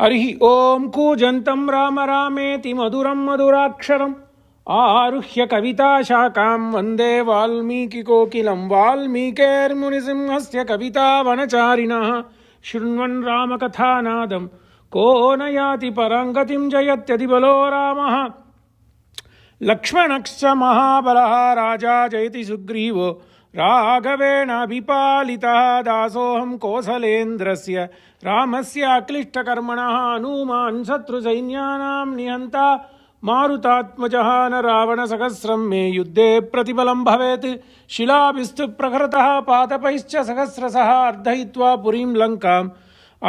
हरि ओम कूजन्तं राम रामेति मधुरं मधुराक्षरम् आरुह्य कविता शाखां वन्दे वाल्मीकिकोकिलं वाल्मीकेर्मुनिसिंहस्य कवितावनचारिणः शृण्वन् रामकथानादं को न याति परां गतिं जयत्यधि बलो रामः लक्ष्मणश्च महाबलः राजा जयति सुग्रीवो राघवेणाभिपालितः दासोऽहं कौसलेन्द्रस्य रामस्य अक्लिष्टकर्मणः हनूमान् शत्रुसैन्यानां निहन्ता मारुतात्मजः न रावणसहस्रं मे युद्धे प्रतिबलं भवेत् शिलाभिस्तु प्रहृतः पादपैश्च सहस्रशः अर्धयित्वा पुरीं लङ्काम्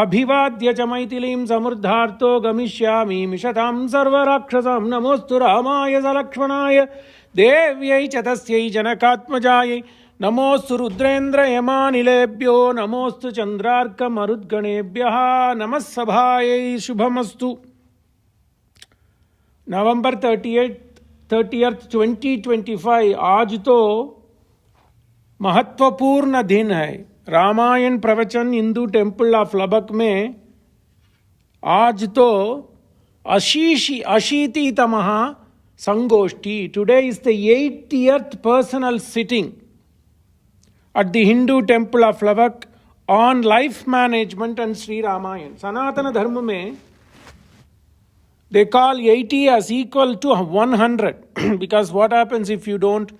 अभिवाद्य च मैथिलीं समृद्धार्तो गमिष्यामि मिषतां सर्वराक्षसां नमोऽस्तु रामाय सलक्ष्मणाय देव्यै च तस्यै जनकात्मजायै नमोऽस्तु रुद्रेन्द्रयमानिलेभ्यो नमोऽस्तु चन्द्रार्कमरुद्गणेभ्यः नमः सभायै शुभमस्तु। नवंबर 30th 2025 आज तो महत्वपूर्ण दिन है। रामायण प्रवचन हिंदू टेम्पल ऑफ लबक में आज तो 80तमः संगोष्ठी। Today is the 80th personal sitting at the Hindu Temple of Lubbock on life management and Sri Ramayana. Sanatana Dharma mein they call 80 as equal to 100 because what happens if you don't,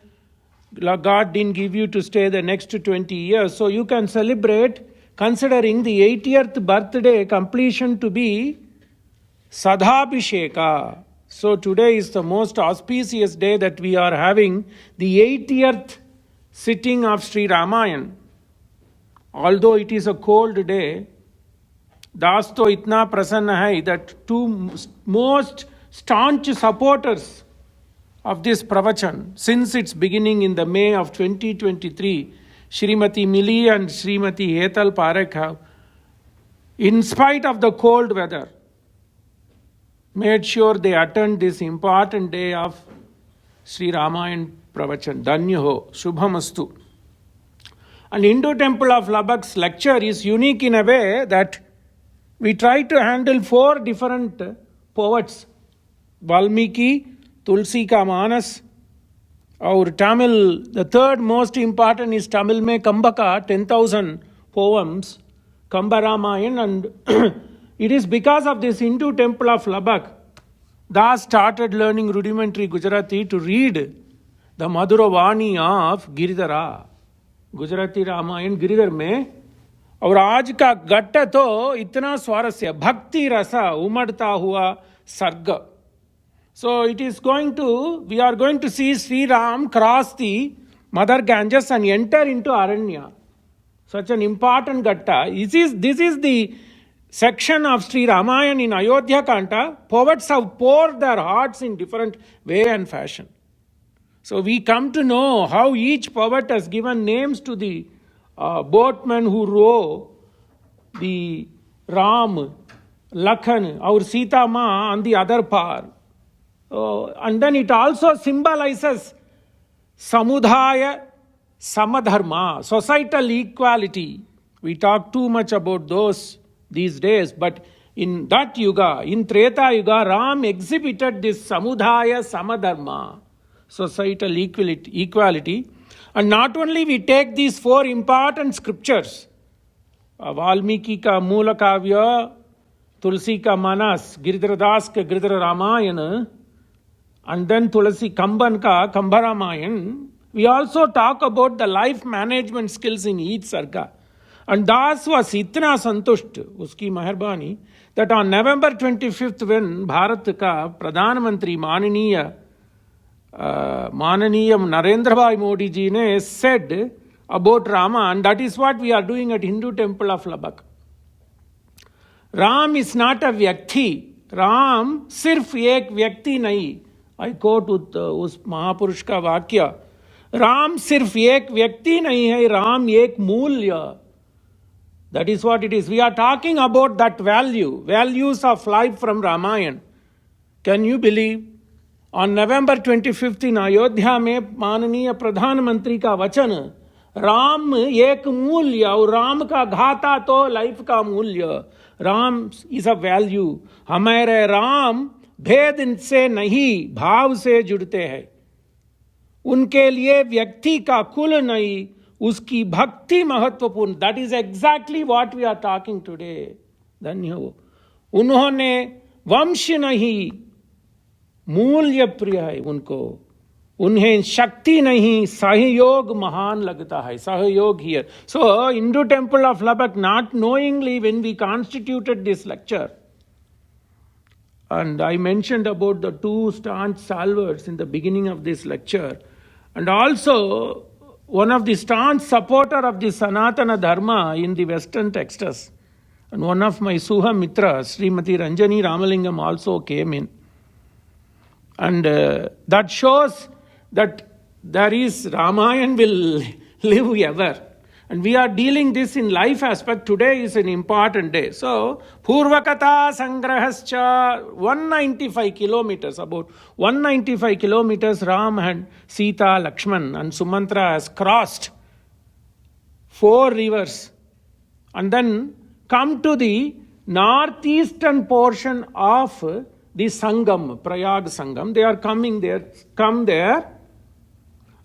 God didn't give you to stay the next 20 years. So you can celebrate considering the 80th birthday completion to be Sadhabhisheka. So today is the most auspicious day that we are having the 80th sitting of Sri Ramayana. Although it is a cold day, Das to itna prasanna hai that two most staunch supporters of this pravachan since its beginning in the May of 2023, Shrimati Mili and Shrimati Hetal Parekh have, in spite of the cold weather, made sure they attend this important day of Sri Ramayana pravachan. Dhanya ho, shubhamastu. And Hindu Temple of Lubbock's lecture is unique in a way that we try to handle 4 different poets. Valmiki, Tulsi ka Manas, our Tamil, the third most important is Tamil mein Kambaka, 10,000 poems, Kamba Ramayan, and it is because of this Hindu Temple of Lubbock, Das started learning rudimentary Gujarati to read the Madhura Vani of Giridhara, Gujarati Ramayan Giridhar में। और आज का गट्ट तो इतना स्वारस्य भक्ति रसा उमड़ता हुआ सर्ग। So it is going to, we are going to see Sri Ram cross the Mother Ganges and enter into Aranya. Such an important gatta. This is the section of Sri Ramayana in Ayodhya Kanta. Poets have poured their hearts in different way and fashion. So we come to know how each poet has given names to the boatmen who row the Ram, Lakhan, or Sita Ma on the other par. And then it also symbolizes Samudaya, Samadharma, societal equality. We talk too much about those these days, but in that yuga, in Treta Yuga, Ram exhibited this Samudaya, Samadharma, societal equality. And not only we take these 4 important scriptures, Valmiki ka Moola Kavya, Tulsi ka Manas, Giridhara Das ka Giridhara Ramayana, and then Tulsi Kamban ka Kamba Ramayan, we also talk about the life management skills in each sarga. And Das was itna santusht, uski maharbani, that on November 25th when Bharat ka Pradhan Mantri Mananiya Narendrabhai Modiji ne said about Rama, and that is what we are doing at Hindu Temple of Lubbock. Ram is not a vyakti. Ram sirf ek vyakti nahi. I quote us Mahapurush ka vakya. Ram sirf ek vyakti nahi hai, Ram ek mulya. That is what it is. We are talking about that values of life from Ramayana. Can you believe? On November 25th in Ayodhya में माननीय प्रधानमंत्री का वचन, राम एक मूल्य और राम का घाता तो लाइफ का मूल्य, Ram is a value. हमारे राम भेद से नहीं भाव से जुड़ते हैं. उनके लिए व्यक्ति का कुल नहीं, उसकी भक्ति महत्वपूर्ण. That is exactly what we are talking today. धन्य हो. उन्होंने वंश नहीं, मूल्य प्रिय है उनको. उन्हें शक्ति नहीं, सहयोग महान लगता है. सहयोग here. So, Hindu Temple of Lubbock, not knowingly when we constituted this lecture, and I mentioned about the two staunch salvors in the beginning of this lecture, and also one of the staunch supporter of the Sanatana Dharma in the Western texts, and one of my Suha Mitras, Srimati Ranjani Ramalingam, also came in. And that shows that there is Ramayan will live ever. And we are dealing this in life aspect. Today is an important day. So, Purvakata Sangrahascha, 195 kilometers, about 195 kilometers Ram and Sita, Lakshman and Sumantra has crossed 4 rivers. And then come to the northeastern portion of the Sangam, Prayag Sangam. They are coming there, come there.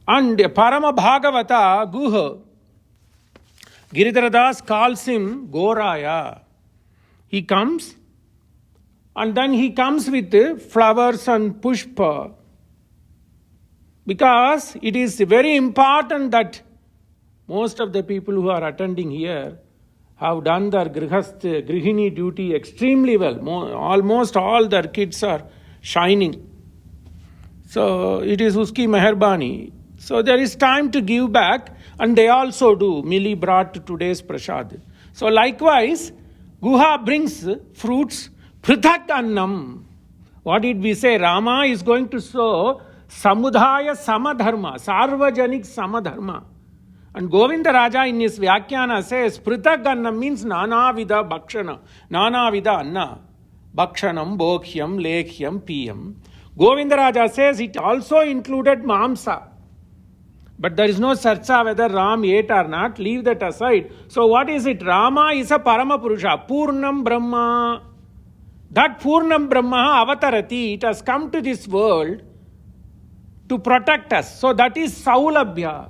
And Parama Bhagavata, Guha, Giridhara Das calls him Goraya. He comes, and then he comes with flowers and pushpa. Because it is very important that most of the people who are attending here have done their grihini duty extremely well. Almost all their kids are shining. So it is uski meharbani. So there is time to give back, and they also do. Mili brought today's prasad. So likewise, Guha brings fruits, prithak annam. What did we say? Rama is going to show samudaya samadharma, sarvajanik samadharma. And Govinda Raja in his Vyakyana says, prithak annam means nana vida bhakshana, nana vida anna. Bhakshanam, bhokhyam, lekhyam, piyam. Govinda Raja says it also included mamsa. But there is no sarcha whether Ram ate or not. Leave that aside. So what is it? Rama is a Parama Purusha. Purnam Brahma. That Purnam Brahma avatarati. It has come to this world to protect us. So that is Saulabhya.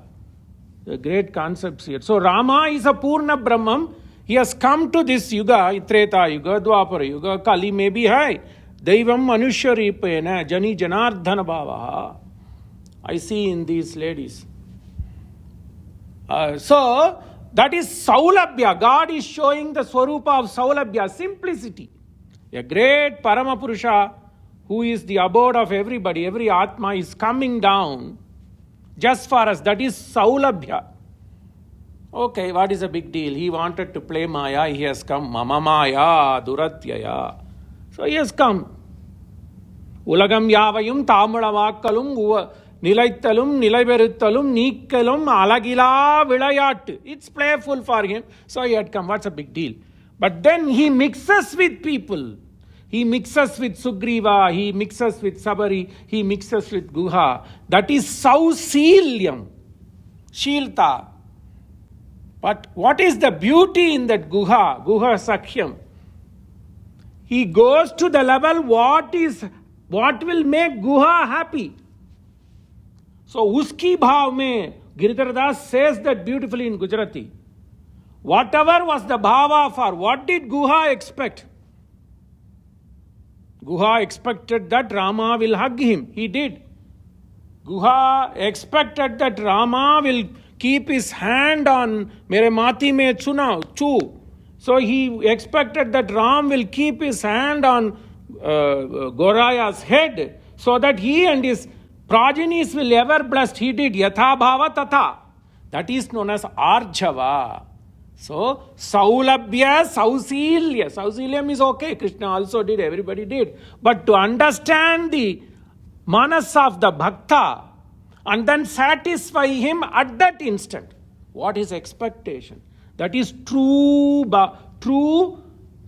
The great concepts here. So Rama is a Purna Brahman. He has come to this Yuga, Treta Yuga, Dwapara Yuga, Kali may be high. Daivam Manushya Ripena, Jani Janardhana Bhavaha. I see in these ladies. So, that is Saulabhya. God is showing the Swarupa of Saulabhya, simplicity. A great Paramapurusha who is the abode of everybody, every Atma is coming down just for us. That is Saulabhya. Okay, what is the big deal? He wanted to play Maya, he has come. Mama Maya, Duratyaya. So he has come. Ulagam Yavayum Tamulamakkalum Nilaittalum, Nilaiberuttalum, Nikkalum, Alagila, Vilayat. It's playful for him. So he had come. What's a big deal? But then he mixes with people. He mixes with Sugriva, he mixes with Sabhari, he mixes with Guha. That is Sausilium, Shilta. But what is the beauty in that Guha, Guha Sakhyam? He goes to the level what will make Guha happy. So, uski bhav mein, Giridhara Das says that beautifully in Gujarati. Whatever was the bhava for, what did Guha expect? Guha expected that Rama will hug him. He did. Guha expected that Rama will keep his hand on mere mati mein chu. So he expected that Ram will keep his hand on Goraya's head so that he and his progenies will ever blessed. He did. Yatha bhava tatha. That is known as Arjava. So, Saulabhya, Sausilya. Sausilyam is okay. Krishna also did. Everybody did. But to understand the manas of the bhakta and then satisfy him at that instant. What is expectation? That is true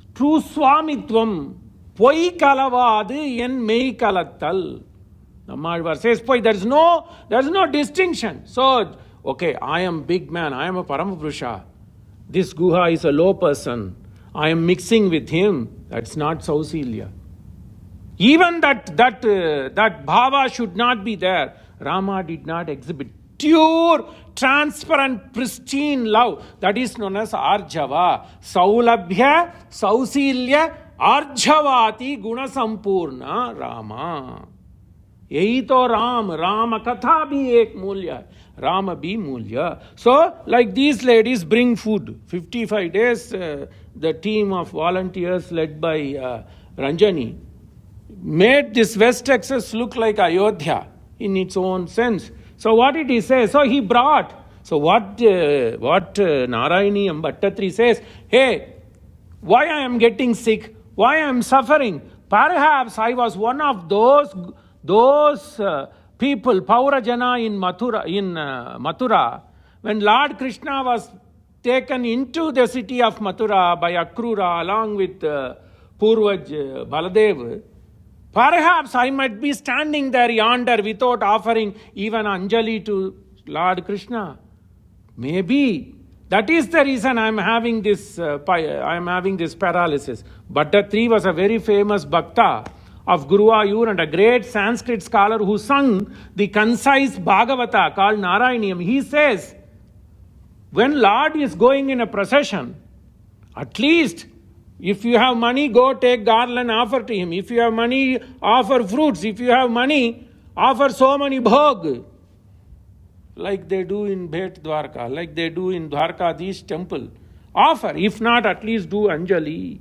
swamitvam. Poi kalavadu en mei kalattal. Nammalvar says, there is no distinction. So, okay, I am big man, I am a Paramapurusha. This Guha is a low person. I am mixing with him. That's not Sausilya. Even that bhava should not be there. Rama did not exhibit pure, transparent, pristine love. That is known as Arjava. Saulabhya, Sausilya, Arjavati, Guna Sampurna, Rama. यही तो राम कथा भी एक मूल्य, राम भी मूल्य. So like these ladies bring food. 55 days the team of volunteers led by Ranjani made this West Texas look like Ayodhya in its own sense. So what did he say? So he brought. So what Narayani Bhattatri says, hey, why I am getting sick? Why I am suffering? Perhaps I was one of those people, Paurajana in Mathura, when Lord Krishna was taken into the city of Mathura by Akrura along with Purvaj Baladev. Perhaps I might be standing there yonder without offering even Anjali to Lord Krishna. Maybe that is the reason I am having this paralysis. Bhattatri was a very famous bhakta of Guruvayur and a great Sanskrit scholar who sung the concise Bhagavata called Narayaniyam. He says, when Lord is going in a procession, at least if you have money, go take garland, offer to him. If you have money, offer fruits. If you have money, offer so many bhog. Like they do in Bhet Dwarka, like they do in Dwarkadish temple. Offer. If not, at least do Anjali.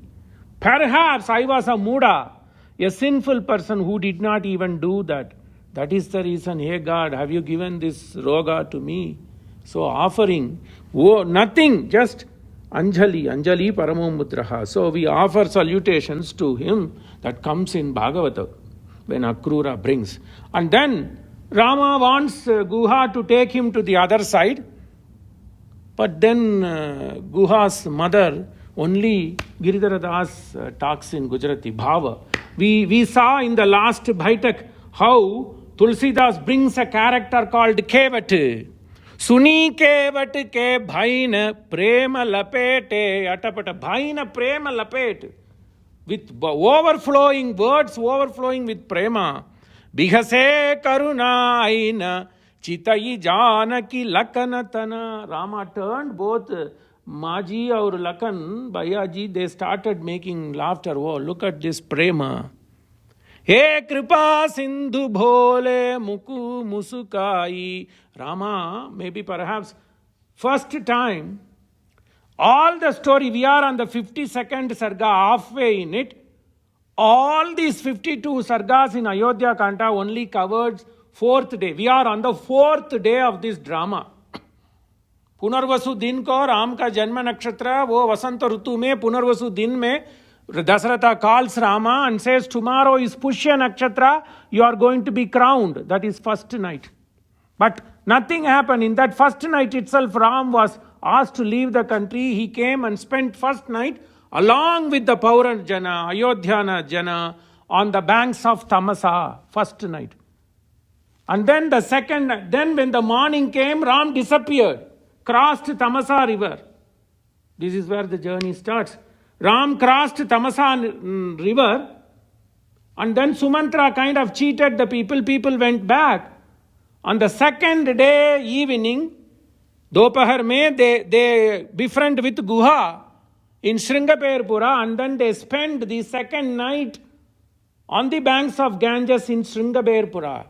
Perhaps I was a Muda, a sinful person who did not even do that. That is the reason, hey God, have you given this roga to me? So offering, nothing, just Anjali Paramo Mudraha. So we offer salutations to him. That comes in Bhagavata when Akrura brings. And then Rama wants Guha to take him to the other side. But then Guha's mother, only Giridhara Das talks in Gujarati, Bhava. We saw in the last Bhaitak how Tulsidas brings a character called Kevat. Suni Kevat ke bhaina prema lapete atapata bhaina prema lapete. With overflowing words, overflowing with prema. Bihase karuna aina chitayi janaki lakanatana. Rama turned both Maji or Lakan, Bayaji, they started making laughter. Oh, look at this prema. He kripa sindhu bhole muku musukai. Rama, maybe perhaps first time, all the story, we are on the 52nd sarga, halfway in it. All these 52 sargas in Ayodhya Kanta only covered 4th day. We are on the 4th day of this drama. Punarvasu दिन को राम का जन्म नक्षत्र वो वसंत ऋतु में पुनर्वसु दिन में Dasharatha calls Rama and says, tomorrow is Pushya Nakshatra, you are going to be crowned. That is first night. But nothing happened. In that first night itself, Ram was asked to leave the country. He came and spent first night along with the Pauran Jana, Ayodhyana Jana, on the banks of Tamasa, first night. And then the second, then when the morning came, Ram disappeared, crossed Tamasa river. This is where the journey starts. Ram crossed Tamasa river, and then Sumantra kind of cheated the people. People went back. On the second day evening, Dopahar mein, they befriend with Guha in Sringaperpura, and then they spend the second night on the banks of Ganges in Sringaperpura.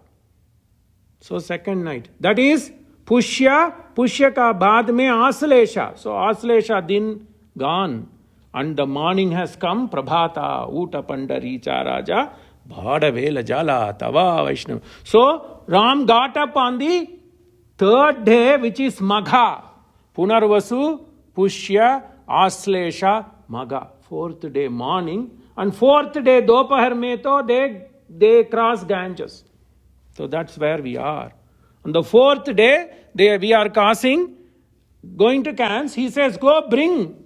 So second night. That is Pushya ka baad mein Aslesha. So Aslesha din gone. And the morning has come, Prabhata, Uta Pandari Charaja, Bhada Vela Jala, Tava Vaishnav. So Ram got up on the third day, which is Magha. Punarvasu, Pushya, Aslesha, Magha. Fourth day morning. And fourth day, Dopahar Meto, they cross Ganges. So that's where we are. On the fourth day, we are crossing, going to Kans. He says, go bring.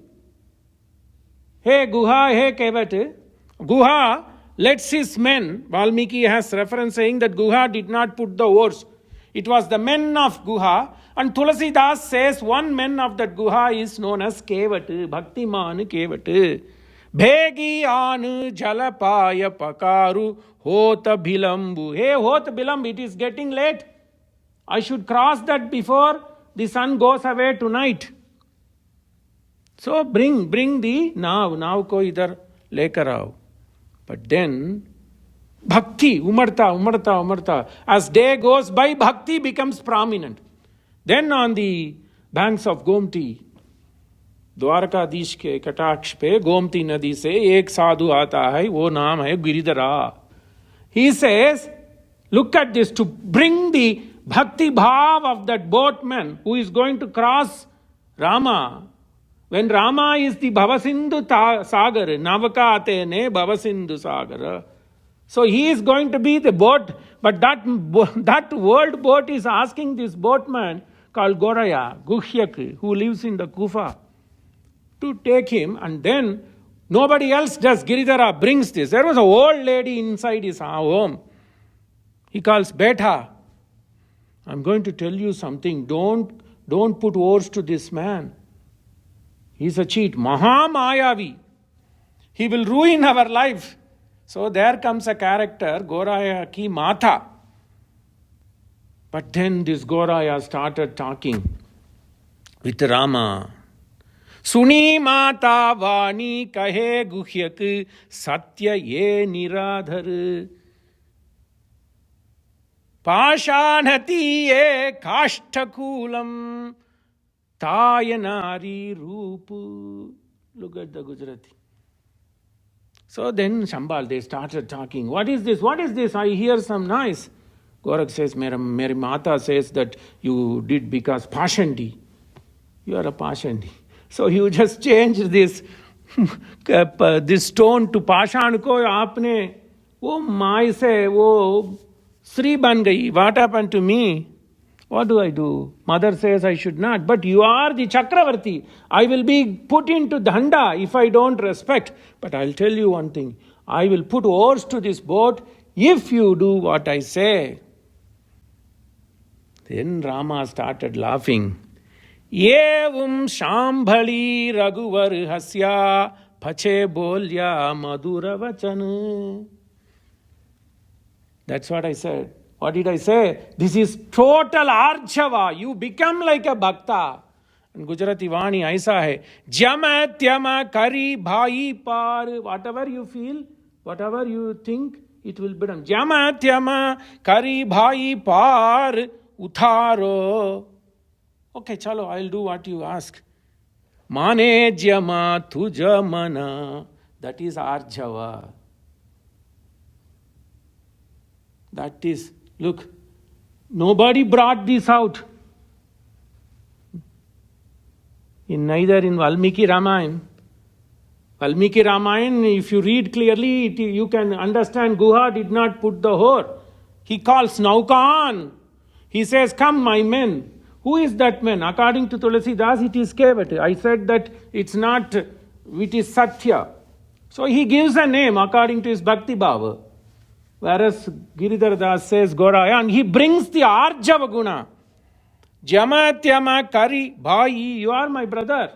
Hey Guha, hey Kevat. Guha lets his men, Valmiki has reference saying that Guha did not put the oars. It was the men of Guha, And Tulsidas says one man of that Guha is known as Kevat, Bhaktiman Kevat. Bhegi anu jalapaya pakaru hota bilambu. Hey, hota bilambu, it is getting late. I should cross that before the sun goes away tonight. So bring the now ko idhar lekar aao. But then bhakti, umarta. As day goes by, bhakti becomes prominent. Then on the banks of Gomti, Dwarkadhish के कटाक्ष पे गोमती नदी से एक साधु आता है, वो नाम है गिरिधरा. He says, look at this, to bring the bhakti bhav of that boatman who is going to cross Rama. When Rama is the Bhavasindhu Sagar, Navaka Atene Bhavasindhu Sagar. So he is going to be the boat, but that world boat is asking this boatman called Goraya, Guhyak, who lives in the Kufa, to take him, and then nobody else does. Giridhara brings this. There was an old lady inside his home. He calls Betha. I'm going to tell you something. Don't put oars to this man. He's a cheat. Mahamayavi. He will ruin our life. So there comes a character, Goraya ki Mata. But then this Goraya started talking with Rama. Suni Mata Vani Kahe Guhyak Satya Ye Niradhar Pashanati Ye Kashtakulam Tayanari Rupu. Look at the Gujarati. So then Shambhal, they started talking. What is this? What is this? I hear some noise. Gorak says, Mary Mata says that you did because Pashandi. You are a Pashandi. So you just change this stone to Pashan ko aapne wo mai se wo Sri ban gayi. What happened to me? What do I do? Mother says I should not. But you are the Chakravarti. I will be put into Danda if I don't respect. But I'll tell you one thing. I will put oars to this boat if you do what I say. Then Rama started laughing. Yevum Shambhali Raghuvar Hasya Pache Bolya Madhura Vachana. That's what I said. What did I say? This is total Arjava. You become like a Bhakta. And Gujarati Vani aisa hai. Jama tyama kari bhai par. Whatever you feel, whatever you think, it will be done. Jama tyama kari bhai par utharo. Okay, chalo, I'll do what you ask. Mane jama tuja mana. That is Arjava. That is, look, nobody brought this out. Neither in Valmiki Ramayana. Valmiki Ramayana, if you read clearly, you can understand Guha did not put the whore. He calls Naukan. He says, come my men. Who is that man? According to Tulsidas, it is Kevat. I said that it's not, it is Satya. So he gives a name according to his Bhakti Bhava. Whereas Giridhara Das says Goraya, and he brings the Arjava Guna. Jama Tyama Kari Bhai, you are my brother.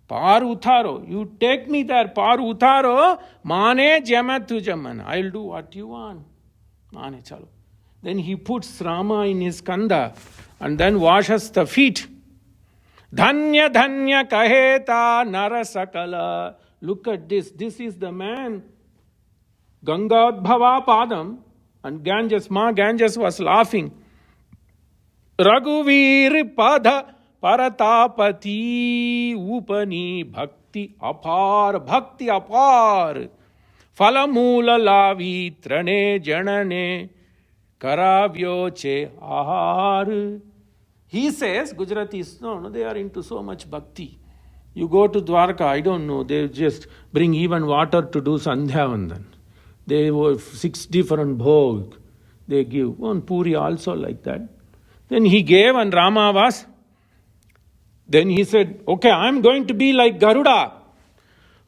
Par Utharo, you take me there. Par Utharo, Mane Jama Tujamana. I'll do what you want. Mane chalo. Then he puts Rama in his kanda and then washes the feet. Dhanya Dhanya Kaheta Narasakala. Look at this. This is the man. Gangadbhava Padam, and Ganges was laughing. Raghuvir Pada Paratapati Upani Bhakti Apar Falamula Lavi Trane Janane Karavyoche Ahar. He says, Gujaratis, no, they are into so much bhakti. You go to Dwarka, I don't know, they just bring even water to do Sandhya Vandan. They were 6 different bhog they give. One Puri also like that. Then he gave and Rama was. Then he said, okay, I'm going to be like Garuda.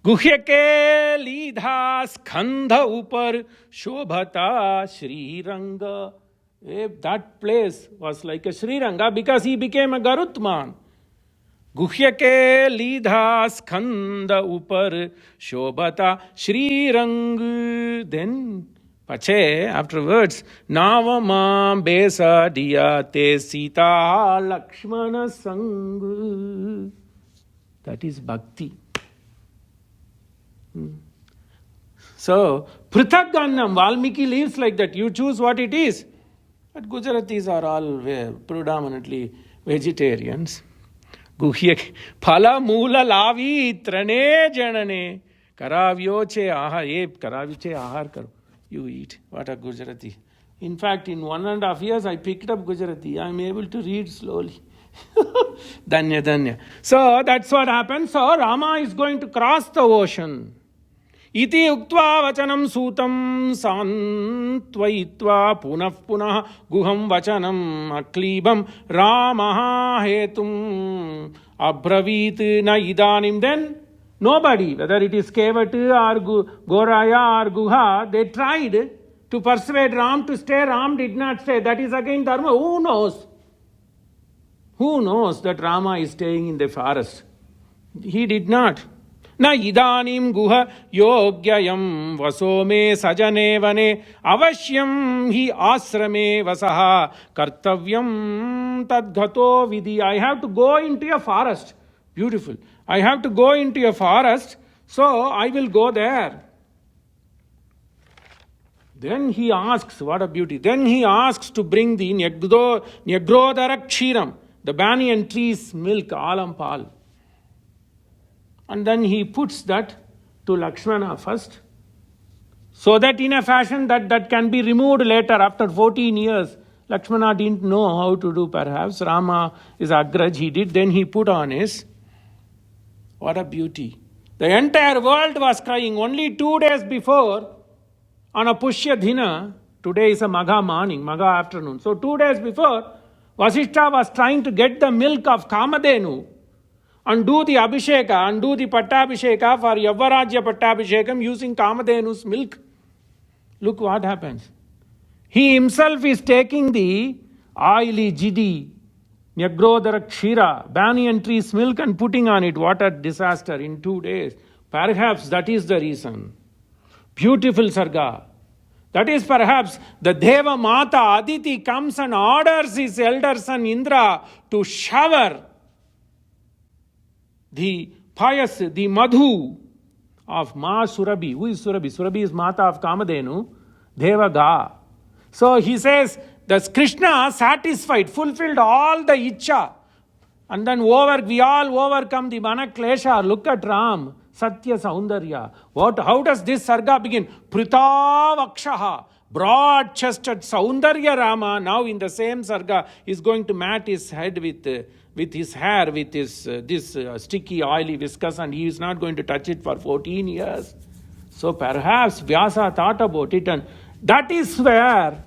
Guhyake lidha skandha upar shobhata Shri Ranga. That place was like a Sri Ranga because he became a Garutman. Guhya ke lidha skanda upar shobhata Shri Rang. Then Pache, afterwards, Navama Besa Diya Te Sita Lakshmana Sang. That is bhakti. So, Prithagannam, Valmiki lives like that. You choose what it is. But Gujaratis are all predominantly vegetarians. Guhya Phala Moola Lavi Trane Janane Karavyoche Ahar. Karavyoche Ahar Karo. You eat. What a Gujarati. In fact, in 1.5 years, I picked up Gujarati. I am able to read slowly. Danya, Danya. So that's what happened. So Rama is going to cross the ocean. Iti uktva vachanam sutam santvayitva punah punah guham vachanam aklibam Ramaha hetum abravit na idanim. Then nobody, whether it is Kevatu or Goraya or Guha, they tried to persuade Ram to stay. Ram did not stay. That is again Dharma. Who knows? Who knows that Rama is staying in the forest? He did not. Na idanim guha yogyayam vasome sajane vane avashyam hi asrame vasaha kartavyam tadghato vidhi. I have to go into a forest. Beautiful. I have to go into a forest, so I will go there. Then he asks, what a beauty. Then he asks to bring the Nyagrodhara Kshiram, the banyan tree's milk, alam pal. And then he puts that to Lakshmana first, so that in a fashion that can be removed later after 14 years. Lakshmana didn't know how to do perhaps. Rama is Agraj, he did. Then he put on his. What a beauty. The entire world was crying. Only 2 days before, on a Pushya Dhina, today is a Magha morning, Magha afternoon. So 2 days before, Vasishtha was trying to get the milk of Kamadhenu and do the Abhisheka and do the Pattabhisheka for Yavarajya Pattabhishekam using Kamadhenu's milk. Look what happens. He himself is taking the oily jidi, Nyagrodhara Kshira, banyan tree's milk and putting on it. What a disaster in 2 days. Perhaps that is the reason. Beautiful Sarga. That is perhaps the Deva Mata Aditi comes and orders his elder son Indra to shower the pious, the Madhu of Ma Surabhi. Who is Surabhi? Surabhi is Mata of Kamadhenu, Devaga. So he says, that Krishna satisfied, fulfilled all the Icha. And then we all overcome the Manaklesha. Look at Ram, Satya Saundarya. How does this Sarga begin? Pritavakshaha, broad-chested Saundarya Rama. Now in the same Sarga is going to mat his head with his hair, with his this sticky, oily viscous, and he is not going to touch it for 14 years. So perhaps Vyasa thought about it, and that is where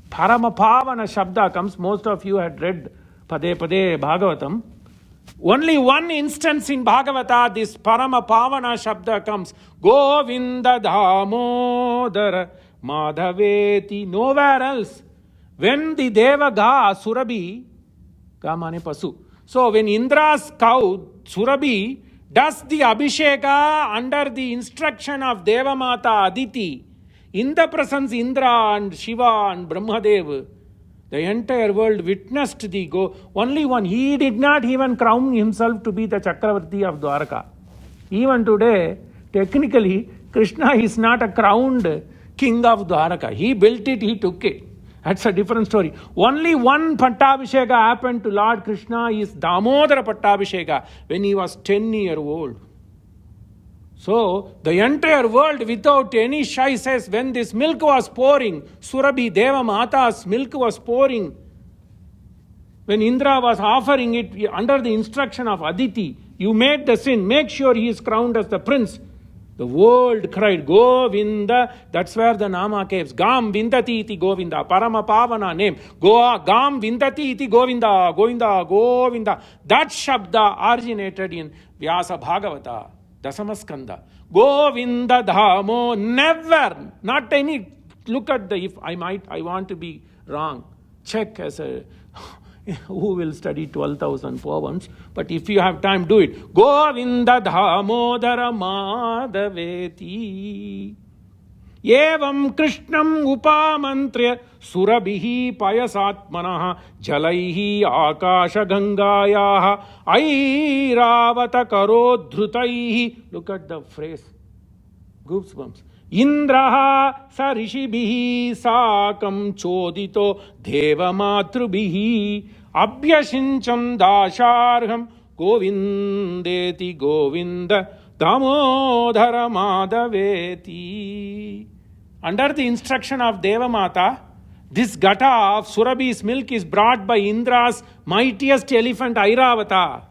Paramapavana Shabda comes. Most of you had read Pade Pade Bhagavatam. Only one instance in Bhagavata this Paramapavana Shabda comes. Govinda Dhamodara Madhaveti. Nowhere else. When the Devaga Surabhi, Kamane Pasu. So when Indra's cow, Surabhi, does the Abhisheka under the instruction of Devamata Aditi, in the presence Indra and Shiva and Brahmadev, the entire world witnessed the go. Only one. He did not even crown himself to be the Chakravarti of Dwaraka. Even today, technically, Krishna is not a crowned king of Dwaraka. He built it, he took it. That's a different story. Only one Pattabhisheka happened to Lord Krishna is Damodara Pattabhisheka when he was 10 years old. So, the entire world without any shy says, when this milk was pouring, Surabhi Deva Mata's milk was pouring, when Indra was offering it under the instruction of Aditi, you made the sin, make sure he is crowned as the prince. The world cried, Govinda. That's where the Nama caves. Gam Vindati iti Govinda. Paramapavana name. Gam Vindati iti Govinda. Govinda, Govinda. That Shabda originated in Vyasa Bhagavata. Dasamaskanda. Govinda Dhamo. Never. Not any. Look at the, if I want to be Wrong. Check as a who will study 12,000 poems, but if you have time, do it. Govinda Dhamodara Madhaveti. Evam Krishnam Upamantrya Surabhihi Payasatmanaha Jalaihi Akasha Gangayaha Airavata Karodhrutaihi. Look at the phrase. Goosebumps. Indraha Sarishibhihi Sakam Chodito Devamatrubihi Abhyashincham Dasharham Govindeti Govinda Damodhara Madhaveti. Under the instruction of Devamata, this gata of Surabhi's milk is brought by Indra's mightiest elephant Airavata.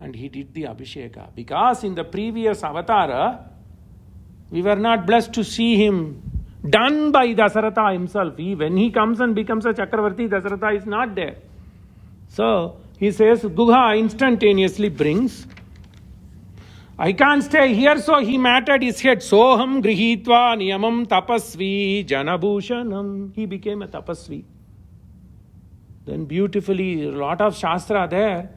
And he did the Abhisheka. Because in the previous avatara, we were not blessed to see him done by Dasaratha himself. When he comes and becomes a Chakravarti, Dasaratha is not there. So he says, Guha instantaneously brings. I can't stay here, so he matted his head. Soham grihitva niyamam tapasvi janabhushanam. He became a tapasvi. Then beautifully, a lot of Shastra there.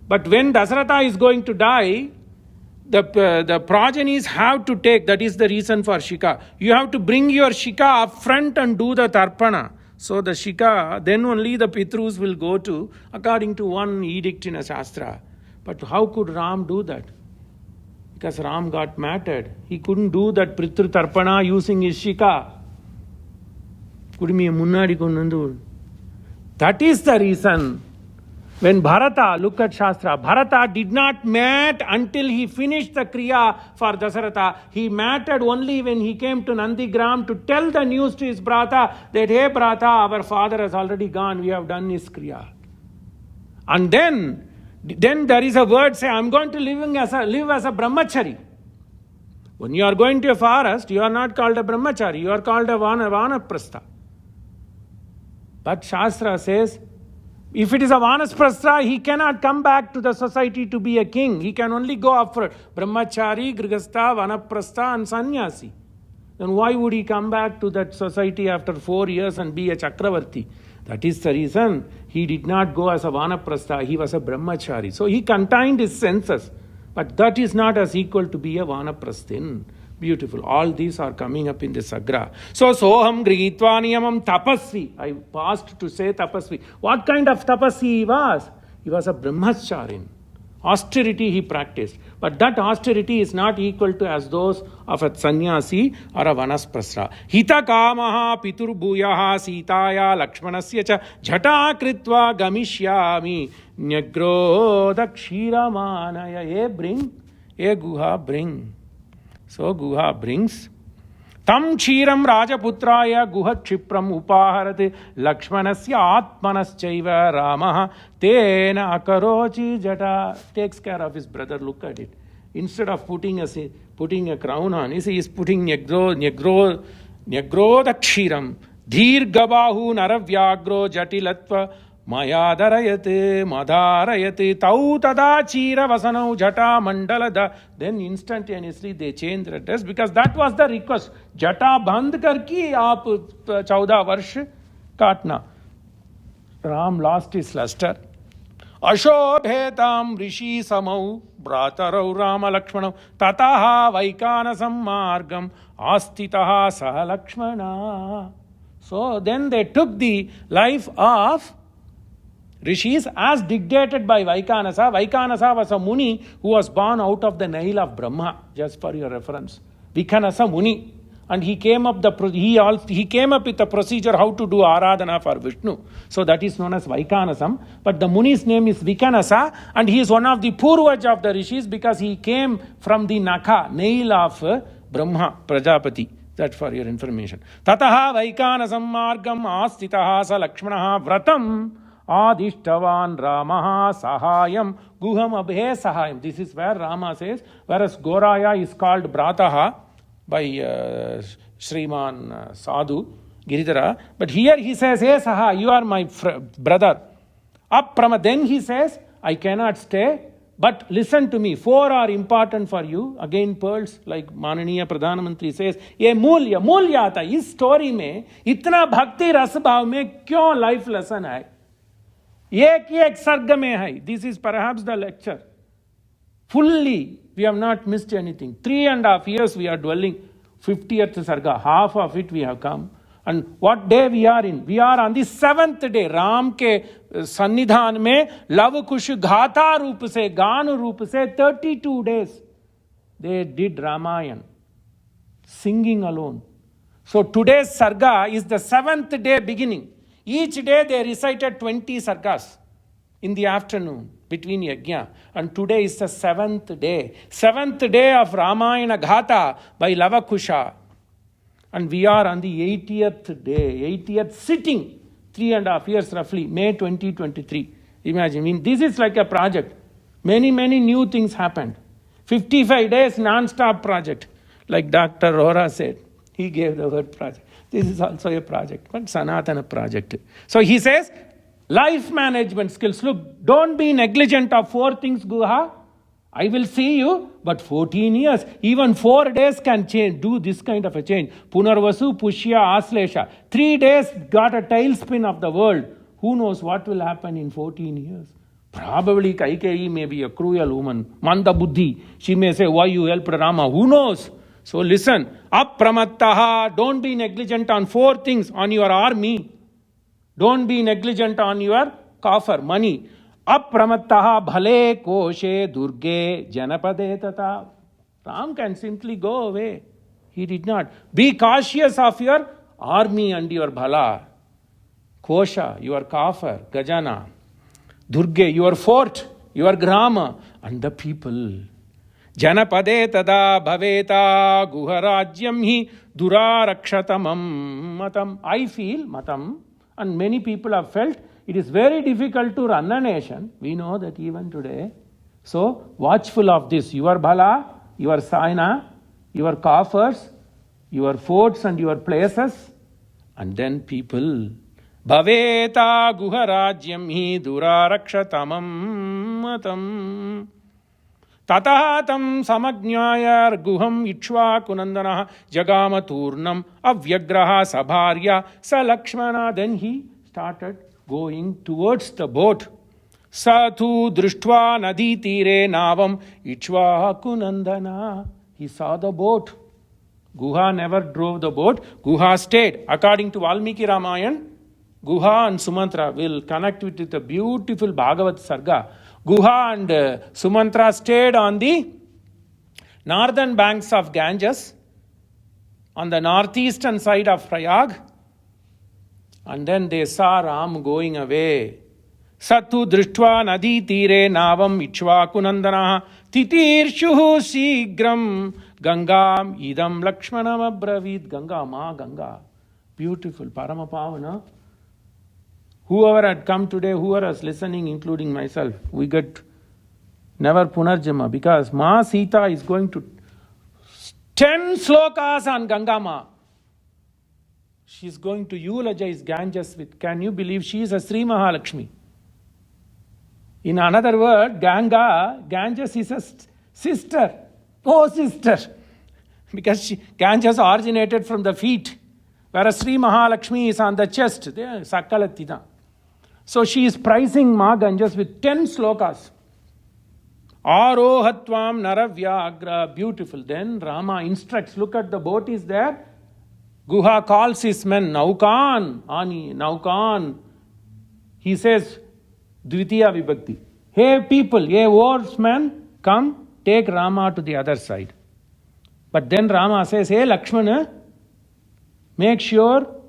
But when Dasaratha is going to die, the progenies have to take, that is the reason for Shika. You have to bring your Shika up front and do the Tarpana. So the Shika, then only the Pitrus will go to, according to one edict in a Shastra. But how could Ram do that? Because Ram got matted. He couldn't do that Pitru Tarpana using his Shika. That is the reason. When Bharata, look at Shastra, Bharata did not mat until he finished the Kriya for Dasaratha. He matted only when he came to Nandigram to tell the news to his Bhrata that, hey Bhrata, our father has already gone, we have done his Kriya. And then there is a word, say, I'm going to live as a brahmachari. When you are going to a forest, you are not called a brahmachari, you are called a vanaprastha. But Shastra says, if it is a Vanasprastha, he cannot come back to the society to be a king. He can only go up for Brahmachari, Grihastha, Vanaprastha and Sannyasi. Then why would he come back to that society after 4 years and be a Chakravarti? That is the reason he did not go as a Vanaprastha, he was a Brahmachari. So he contained his senses. But that is not as equal to be a Vanaprasthin. Beautiful. All these are coming up in the Sagra. So, Soham Grihitva Niyamam Tapasvi. I paused to say Tapasvi. What kind of Tapasvi he was? He was a Brahmacharin. Austerity he practiced. But that austerity is not equal to as those of a sannyasi or a vanasprasra. Hita kamaha pitur bhuyaha sitaya lakshmanasya cha jhata kritva gamishyami nyagrodha kshiramana. Bring. Guha bring. So Guha brings. Tam kshiram rajaputraya guha kshipram upaharate lakshmanasya atmanaschaiva ramaha tena akarochi jata. Takes care of his brother. Look at it. Instead of putting a crown on, he is putting nyagrodha kshiram dhirgabahu naravyagro jatilatva Mayadarayate, Madharayate, Tau Tada Chira Vasanau Jata Mandalada. Then instantaneously they changed the dress because that was the request. Jata Bandh Karki Aap 14 Varsh Katna. Ram lost his luster. Ashobhetam Rishi Samau Bratarau Rama Lakshmanau Tataha Vaikanasam Margam Astitaha Saha Lakshmana. So then they took the life of Rishis as dictated by Vaikanasa. Vaikanasa was a Muni who was born out of the Nile of Brahma, just for your reference. Vikanasa Muni. And he came up with the procedure how to do Aradhana for Vishnu. So that is known as Vaikanasam. But the Muni's name is Vikanasa and he is one of the Purvaj of the Rishis because he came from the Naka, Nile of Brahma, Prajapati. That for your information. Tataha Vaikanasam Margam Astitaha Sa Lakshmanaha Vratam Adishtavan Ramaha Sahayam Guham Abhe Sahayam. This is where Rama says, whereas Goraya is called Brataha by Sriman Sadhu, Giridhara. But here he says, hey Saha, you are my brother. Then he says, I cannot stay. But listen to me, 4 are important for you. Again, pearls, like Mananiya Pradhan Mantri says, ये मूल्य आता है. इस story में इतना भक्ति रस भाव में क्यों लाइफ लेसन है? एक सर्ग में है. This is perhaps the lecture. Fully, we have not missed anything. 3.5 years we are dwelling. 50th sarga, half of it we have come. And what day we are in? We are on the 7th day. Ram के सन्निधान में love कुश घाता रूप से, गान रूप से 32 days they did Ramayan, singing alone. So today's sarga is the 7th day beginning. Each day they recited 20 sargas in the afternoon between yajna. And today is the 7th day. 7th day of Ramayana Ghata by Lavakusha. And we are on the 80th day, 80th sitting, 3.5 years roughly, May 2023. Imagine, I mean, this is like a project. Many new things happened. 55 days non-stop project. Like Dr. Rohra said, he gave the word project. This is also a project, but Sanatana project. So he says, life management skills. Look, don't be negligent of 4 things, Guha. I will see you, but 14 years, even 4 days can change, do this kind of a change. Punarvasu, Pushya, Aslesha. 3 days got a tailspin of the world. Who knows what will happen in 14 years? Probably Kaikeyi may be a cruel woman. Manda Buddhi. She may say, why you helped Rama? Who knows? So listen, apramattaha, don't be negligent on 4 things, on your army. Don't be negligent on your coffer, money. Apramattaha bhale koshe durge janapade tata. Ram can simply go away. He did not. Be cautious of your army and your bhala. Kosha, your coffer, gajana. Durge, your fort, your grama, and the people. Janapade tada bhaveta guharajyam hi durarakshatamam matam. I feel, matam, and many people have felt, it is very difficult to run a nation. We know that even today. So, watchful of this. Your bhala, your saina, your coffers, your forts and your places, and then people. Bhaveta guharajyam hi durarakshatamam matam. Tatahatam samajnayar guham ichva kunandana jagama turnam avyagraha sabharya sa Lakshmana. Then he started going towards the boat. Sathu drishtva nadi tire navam ichva kunandana. He saw the boat. Guha never drove the boat. Guha stayed. According to Valmiki Ramayan, Guha and Sumantra will connect with the beautiful Bhagavat Sarga. Guha and Sumantra stayed on the northern banks of Ganges, on the northeastern side of Prayag, and then they saw Ram going away. Satu drishtva nadi tire navam ichva kunandana titirshuhu sigram gangam idam lakshmanam abravid. Ganga, Ma Ganga. Beautiful, Paramapavana. Whoever had come today, whoever was listening, including myself, we get never Punarjama, because Ma Sita is going to 10 slokas on Ganga Ma. She's going to eulogize Ganges with, can you believe she is a Sri Mahalakshmi? In another word, Ganges is a sister. Oh, sister. Because Ganges originated from the feet, whereas Sri Mahalakshmi is on the chest. Sakalatida. So she is praising Ma Ganges with 10 slokas. Arohatvam naravyagra. Beautiful. Then Rama instructs, look at the boat is there. Guha calls his men, Naukan, Ani, Naukan. He says, Dvitiya Vibhakti. Hey people, hey oarsmen, come, take Rama to the other side. But then Rama says, hey Lakshmana, make sure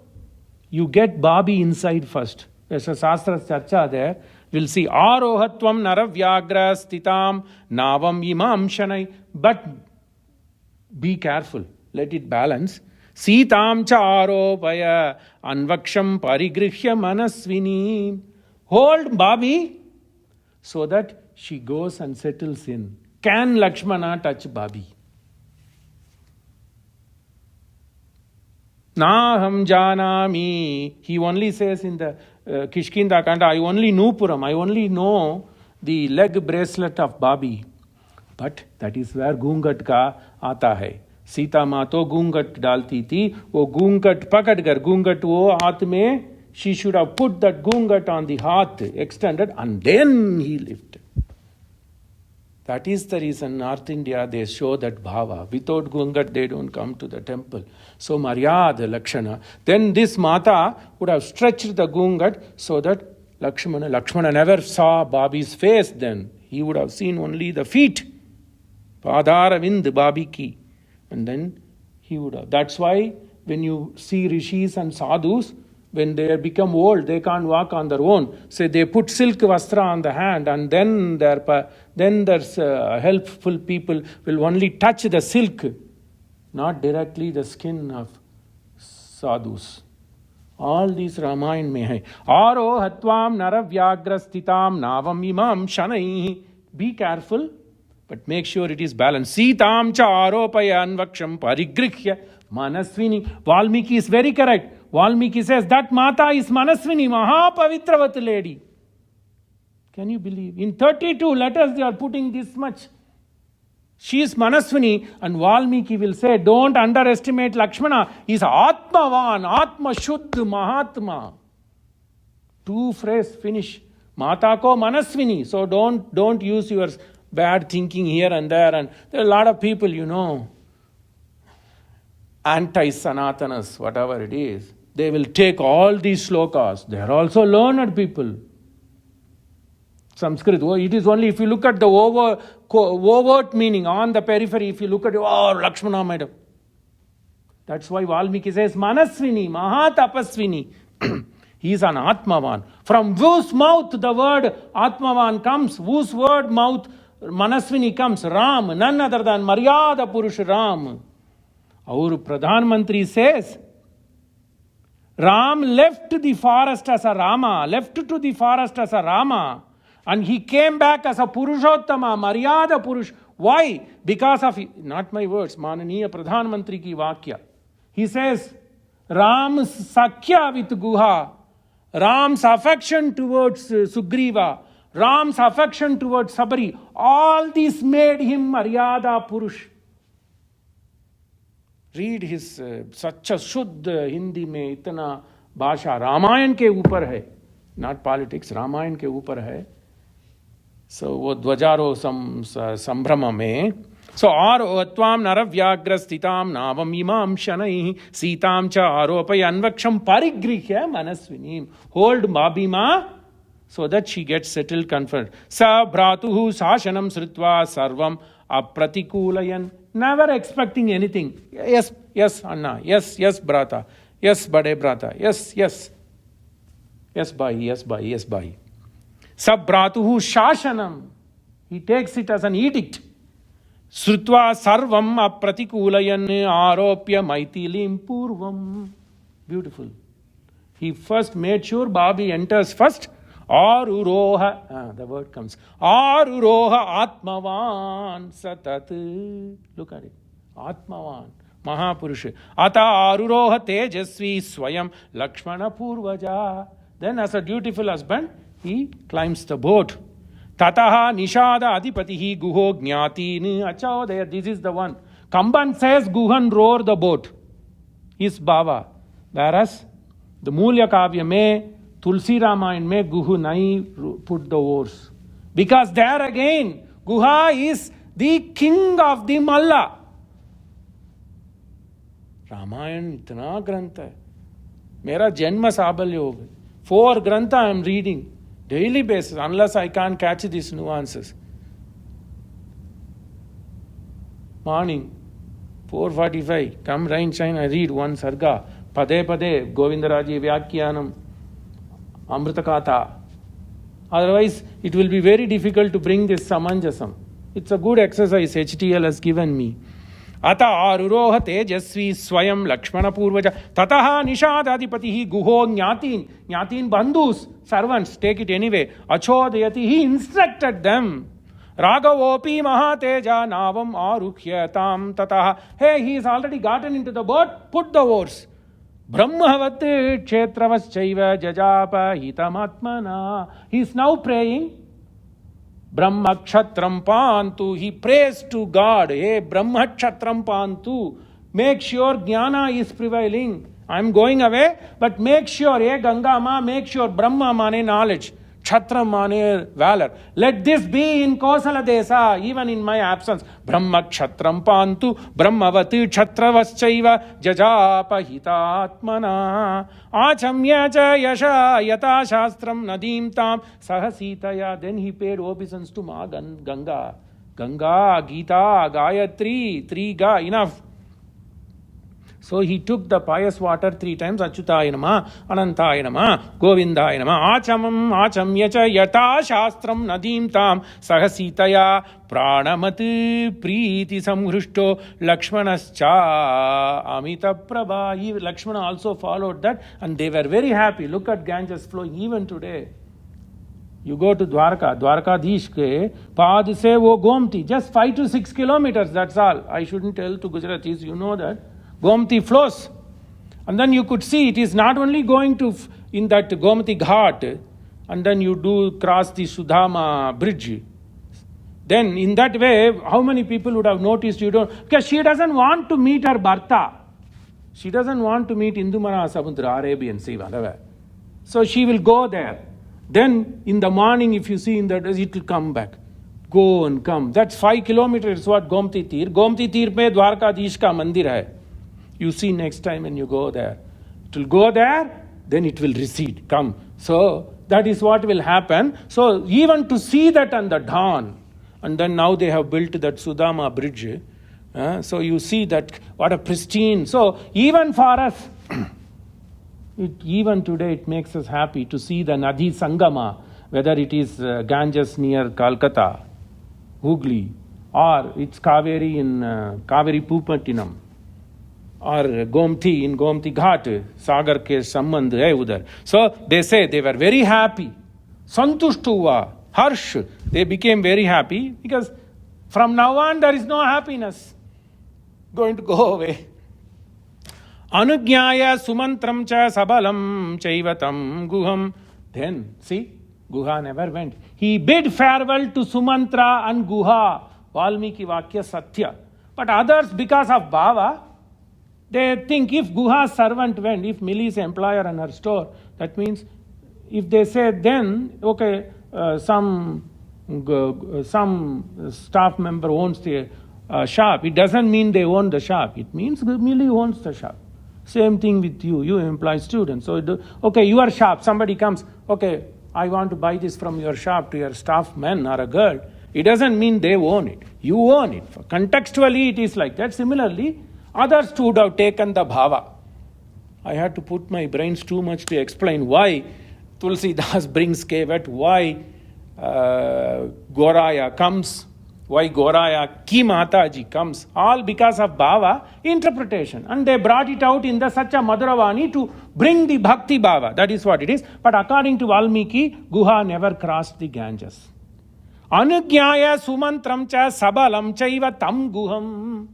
you get Babi inside first. There's a Sastra Charcha there. We'll see. Arohatvam naravyagra stitam navam imam shanai. But be careful. Let it balance. Sitam cha aropaya anvaksham parigrihya manasvini. Hold Babi so that she goes and settles in. Can Lakshmana touch Babi? Naham janami. He only says in the Kishkinda Kanda, I only know Puram. I only know the leg bracelet of Babi. But that is where घूंघट का आता है. सीता माँ तो घूंघट डालती थी, वो घूंघट पकड़कर, घूंघट वो हाथ में, she should have put that घूंघट on the heart, extended, and then he lifted. That is the reason North India they show that bhava. Without घूंघट they don't come to the temple. So Maryadha Lakshmana. Then this Mata would have stretched the घूंघट so that Lakshmana never saw Babi's face then. He would have seen only the feet. Padaravind Babi ki. And then he would have. That's why when you see rishis and sadhus, when they become old, they can't walk on their own. So they put silk vastra on the hand, and then there's helpful people will only touch the silk, not directly the skin of sadhus. All these Ramayana mein hai. Aro hatvam naravyagra stitam navam imam shanai. Be careful, but make sure it is balanced. Sitam cha aropaya anvaksham parigrihya manasvini. Valmiki is very correct. Valmiki says that Mata is Manasvini, Mahapavitravat lady. Can you believe? In 32 letters they are putting this much. She is Manasvini, and Valmiki will say, don't underestimate Lakshmana. He is Atmavan, Atma Shuddh Mahatma. Two phrase finish. Mata ko Manasvini. So don't use your bad thinking here and there. And there are a lot of people, anti-Sanatanas, whatever it is. They will take all these slokas. They are also learned people. Sanskrit, it is only if you look at the overt meaning on the periphery, if you look at it, Lakshmana might have. That's why Valmiki says, Manasvini, Mahatapasvini. He is an Atmavan. From whose mouth the word Atmavan comes, whose word mouth Manasvini comes, Ram, none other than Maryadha Purusha Ram. Our Pradhan Mantri says, Ram left to the forest as a Rama, and he came back as a Purushottama, Maryadha Purush. Why? Because of, not my words, Mananiya Pradhan Mantri ki Vakya. He says, Ram's Sakhya with Guha, Ram's affection towards Sugriva, Ram's affection towards Sabhari, all this made him Maryadha Purush. Read his such a Shuddh Hindi में इतना भाषा रामायण के ऊपर है, not politics, Ramayan के ऊपर है. So वो ध्वजारोह संभ्रम में, so आरोहत्वाम नरव्याग्र स्थिताम नावम इमाम शनैः सीताम च आरोपय अन्वक्षम परिगृह्य मनस्विनीम. Hold Babima so that she gets settled, comfort. Sa bhratuhu sashanam sritva sarvam apratikuulayan. Never expecting anything. Yes, Anna. Yes, brata. Yes, bade brata. Yes. Yes, bhai. Sab bratuhu shashanam. He takes it as an edict. Srutva sarvam apratikulayan aropya maitilim purvam. Beautiful. He first made sure Babi enters first. Aruroha, the word comes. Aruroha Atmavan Satat. Look at it. Atmavan, Mahapurusha. Ata Aruroha Tejasvi Swayam Lakshmana Purvaja. Then as a dutiful husband, he climbs the boat. Tataha Nishada Adipatihi Guho Jnati Achaudaya. This is the one. Kamban says Guhan roar the boat. Is Bava. Whereas the Mulya Kavya mein, Tulsi Ramayana mein Guhu nahi put the oars. Because there again, Guha is the king of the Malla. Ramayana itna grantha hai. Mera janma sabalya ho gaya. 4 grantha I am reading. Daily basis, unless I can't catch these nuances. Morning, 4:45, come rain, shine, I read one sarga. Pade, Govindaraji Vyakyanam, Amritakatha. Otherwise, it will be very difficult to bring this samanjasam. It's a good exercise HTL has given me. Ata aruroha tejasvi swayam lakshmana purvaja tataha nishadadipatihi guho nyatin bandhus, servants, take it anyway. Achodayati, he instructed them. Raghavopi mahateja navam arukyatam tataha. Hey, he has already gotten into the boat, put the oars. Brahmavat kshetravas chaiva jajapa hitamatmana. He is now praying. Brahma Kshatram Pantu. He prays to God, hey, Brahma Kshatram Pantu. Make sure Jnana is prevailing. I am going away, but make sure, hey Ganga Ma, make sure Brahma mane knowledge, Kshatram mane valor. Let this be in Kosala Desa, even in my absence. Brahma Kshatram Pantu, Brahmavati Kshatravaschaiva, Jajapa Hitatmana, Achamya cha Yasha Yata Shastram Nadim Tam Sahasitaya. Then he paid obeisance to Ma Ganga. Ganga, Gita, Gayatri, Triga, enough. So he took the pious water 3 times. Achyutaya Nama, Anantaya Nama, Govindaya Nama, Achamya cha Yata Shastram Nadim Tam Sahasitaya Pranamati Preeti Samhrushto Lakshmanascha Amita Prabha. Lakshmana also followed that, and they were very happy. Look at Ganges flowing even today. You go to Dwarkadish ke paad se wo Gomti, just 5 to 6 kilometers, that's all. I shouldn't tell to Gujaratis, you know that. Gomti flows. And then you could see it is not only going to in that Gomti Ghat, and then you do cross the Sudama bridge. Then in that way, how many people would have noticed you don't? Because she doesn't want to meet her Bharta. She doesn't want to meet Indumara Samudra, Arabian Sea, whatever. So she will go there. Then in the morning, if you see in the desert, it will come back. Go and come. That's 5 kilometers what Gomti Tir. Gomti Tir pe Dwarkadish ka mandir hai. You see next time when you go there. It will go there, then it will recede, come. So that is what will happen. So even to see that on the dawn, and then now they have built that Sudama bridge. So you see that, what a pristine. So even for us, even today it makes us happy to see the Nadi Sangama, whether it is Ganges near Calcutta, Hooghly, or it's Kaveri in Kaveri Pupatinam, or Gomti in Gomti Ghat, Sagar ke sambandh hai udhar. So they say they were very happy. Santushtuva, harsh. They became very happy because from now on there is no happiness going to go away. Anugyaya sumantram cha sabalam chaivatam guham. Then, see, Guha never went. He bid farewell to Sumantra and Guha. Valmiki Vakya Satya. But others, because of Bhava, they think if Guha's servant went, if Milli's employer and her store, that means if they say then, okay, some staff member owns the shop, it doesn't mean they own the shop. It means Millie owns the shop. Same thing with you. You employ students. So, okay, your shop, somebody comes, okay, I want to buy this from your shop to your staff man or a girl. It doesn't mean they own it. You own it. Contextually, it is like that. Similarly, others too would have taken the bhava. I had to put my brains too much to explain why Tulsidas brings Kevat, why Goraya comes, why Goraya Ki Mataji comes, all because of bhava interpretation. And they brought it out in the Sacha Madhuravani to bring the bhakti bhava. That is what it is. But according to Valmiki, Guha never crossed the Ganges. Anugyaya sumantram cha sabalam chaiva tam guham.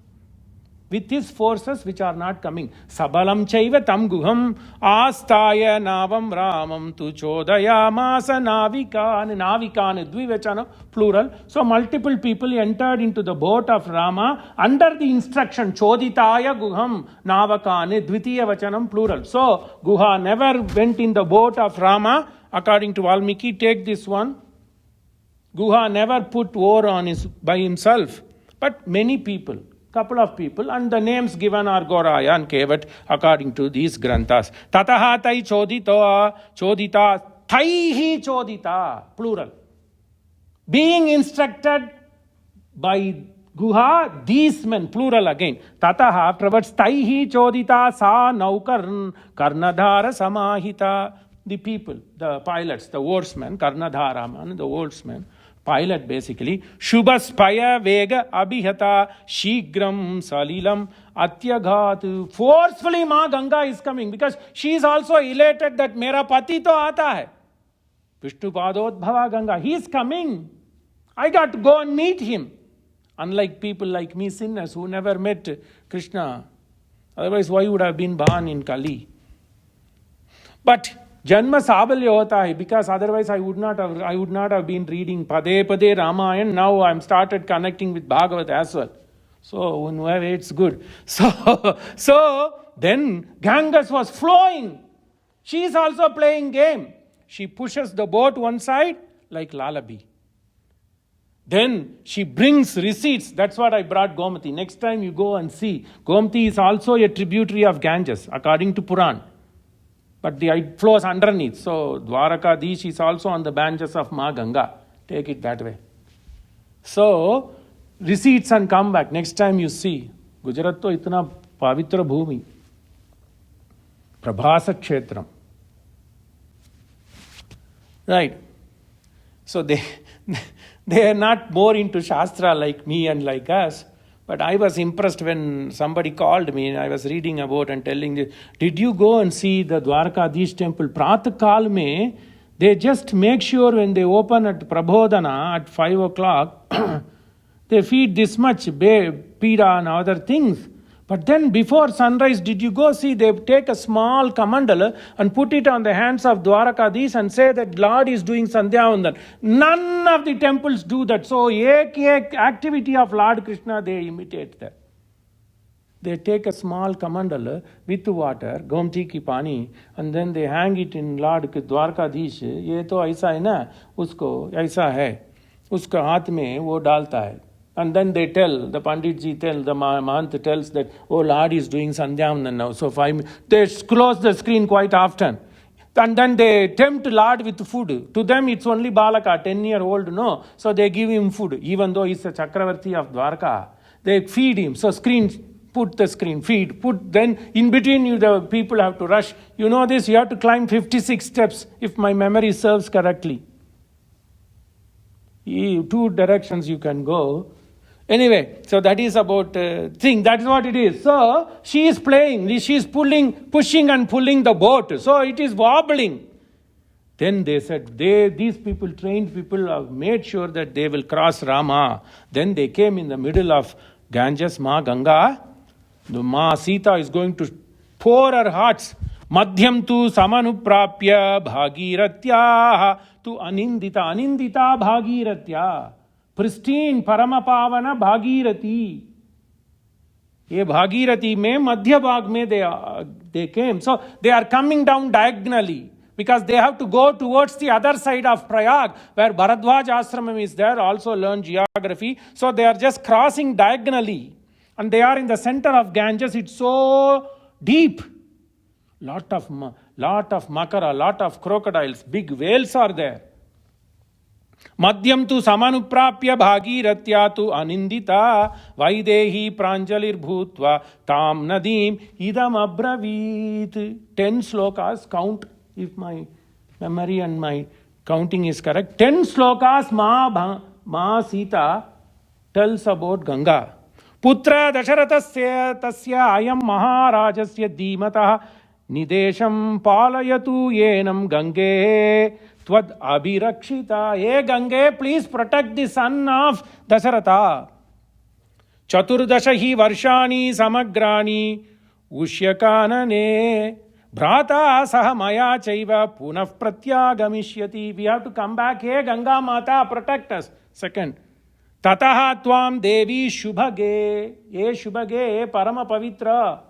With his forces which are not coming. Sabalam chaiva tam guham astaya navam ramam tu chodaya masa navikan. Navikan, dvivachana, plural. So multiple people entered into the boat of Rama under the instruction choditaya guham navakane dvitiya vachanam, plural. So Guha never went in the boat of Rama. According to Valmiki, take this one. Guha never put war on by himself, but many people. Couple of people, and the names given are Goraya and Kevat according to these granthas. Tataha tai chodita, taihi chodita, plural. Being instructed by Guha, these men, plural again. Tataha, afterwards, taihi chodita sa naukarn karnadhara samahita. The people, the pilots, the oarsmen, karnadhara, the oarsmen. Pilot basically. Shubhaspaya Vega Abhihata Shigram Salilam Atyaghat. Forcefully Ma Ganga is coming because she is also elated that Mera Pati to aata hai. Vishnu Padodbhava Ganga. He is coming. I got to go and meet him. Unlike people like me, sinners who never met Krishna. Otherwise, why would I have been born in Kali? But Janma sabalya hota hai, because otherwise I would not have been reading Pade Pade Ramayan. Now I'm started connecting with Bhagavat as well. So in a way it's good. So then Ganges was flowing. She is also playing game. She pushes the boat one side like lullaby. Then she brings receipts. That's what I brought Gomati. Next time you go and see. Gomati is also a tributary of Ganges, according to Puran. But it flows underneath. So Dwarakadish is also on the banks of Ma Ganga. Take it that way. So, receipts and come back. Next time you see. Gujarat to itna pavitra bhumi. Prabhasa Kshetram. Right. So they are not more into Shastra like me and like us. But I was impressed when somebody called me and I was reading about and telling this. Did you go and see the Dwarakadish temple? Pratakal mein, they just make sure when they open at Prabodhana at 5 o'clock, they feed this much pida and other things. But then before sunrise, did you go see, they take a small kamandala and put it on the hands of Dwarakadish and say that Lord is doing Sandhyavandan. None of the temples do that. So, ek activity of Lord Krishna, they imitate that. They take a small kamandala with water, Gomti ki pani, and then they hang it in Lord Dwarakadish. Ye to aisa hai na, usko aisa hai. Uska haath mein wo dalta hai. And then they tell, the Panditji tell, the Mahant tells that, oh, Lord is doing Sandhyavandan now. So they close the screen quite often. And then they tempt Lord with food. To them it's only Balaka, 10-year-old, no. So they give him food, even though he's a Chakravarti of Dwarka. They feed him. So put the screen, feed, then in between you, the people have to rush. You know this, you have to climb 56 steps, if my memory serves correctly. 2 directions you can go. Anyway, so that is about thing. That is what it is. So she is playing. She is pushing and pulling the boat. So it is wobbling. Then they said, these people, trained people, have made sure that they will cross Rama. Then they came in the middle of Ganges, Ma Ganga. The Ma Sita is going to pour her hearts. Madhyam tu samanuprapya bhagiratya tu anindita bhagiratya. Pristine Paramapavana Bhagirati. Ye Bhagirati mein Madhya Bhag mein they came. So they are coming down diagonally because they have to go towards the other side of Prayag where Bharadwaj Ashramam is there, also learn geography. So they are just crossing diagonally and they are in the center of Ganges. It's so deep. Lot of makara, lot of crocodiles, big whales are there. Madhyam tu samanuprapya bhagiratya tu anindita vaidehi pranjalir bhutva tam nadim idam abravit. 10 slokas, count if my memory and my counting is correct. 10 slokas Ma Sita tells about Ganga. Putra Dasharatasya tasya ayam maharajasya dhimatah nidesham palayatu yenam Gange Tvad Abhirakshita. Hey Gange, please protect the son of Dasharatha. Chaturdashahi Varshani Samagrani Ushyakanane Bhrata Sahamaya Chaiva Punaf Pratyagamishyati. We have to come back. Hey Ganga Mata, protect us. Second. Tataha Tvam Devi Shubhage. Hey Shubhage, Parama Pavitra.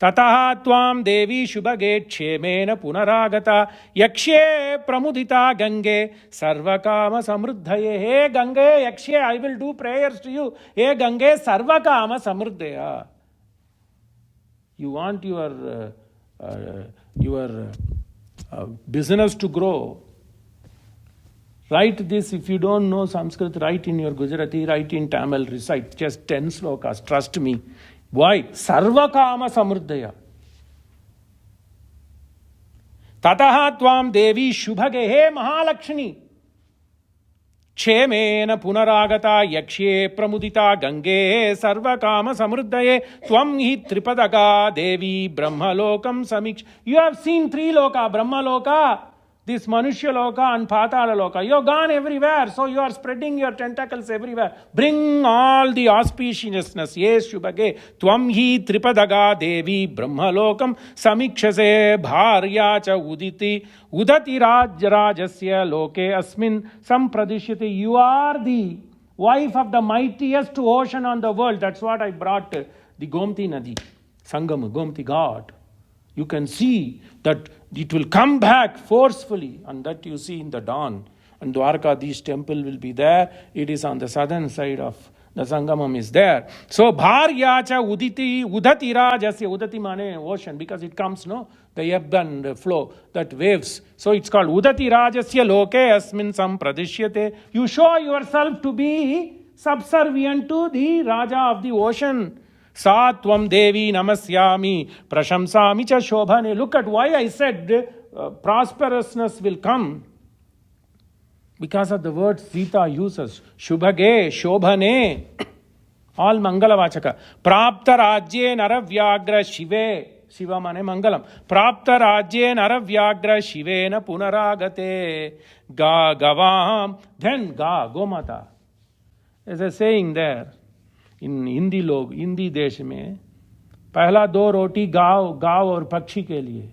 Tataha Tvam Devi Shubhage Kshemena Punaragata Yakshe Pramudita Gange Sarvakama Samruddhaye. Hey Gange, Yakshe, I will do prayers to you. Hey Gange, Sarvakama Samruddhaya. You want your business to grow. Write this. If you don't know Sanskrit, write in your Gujarati, write in Tamil, recite just 10 slokas. Trust me. Why? Sarvakama Samruddhaya. Tataha Tvam Devi Shubhage. He Mahalakshmi. Kshemena Punaragata Yakshe Pramudita Gange Sarvakama Samruddhaye Tvam hi Tripadaga Devi Brahmalokam Samiksh. You have seen 3 loka. Brahmaloka, this Manushya Loka and Patala Loka. You have gone everywhere, so you are spreading your tentacles everywhere. Bring all the auspiciousness. Yes, Shubhage. Tvam hi Tripadaga Devi Brahmalokam Samikshase Bharya cha Uditi Udati Rajasya Loke Asmin Sampradishyati. You are the wife of the mightiest ocean on the world. That's what I brought the Gomti Nadi. Sangam, Gomti God. You can see that it will come back forcefully, and that you see in the dawn. And Dwarkadish temple will be there. It is on the southern side of the Sangamam is there. So Bharyacha Uditi Udati Rajasya, Udati mane ocean, because it comes, no? The ebb and flow, that waves. So it's called Udati Rajasya Loke Asmin Sampradishyate. You show yourself to be subservient to the Raja of the ocean. Satvam Devi Namasyami Prashamsami cha Shobhane. Look at why I said prosperousness will come. Because of the word Sita uses. Shubhage, Shobhane. All Mangala Vachaka. Prapta Rajye Naravyagra Shive. Shiva mane Mangalam. Prapta Rajye Naravyagra Shivena Punaragate. Ga Gavam. Then Ga, Gomata. There's a saying there. इन हिंदी लोग हिंदी देश में पहला 2 रोटी गांव और पक्षी के लिए.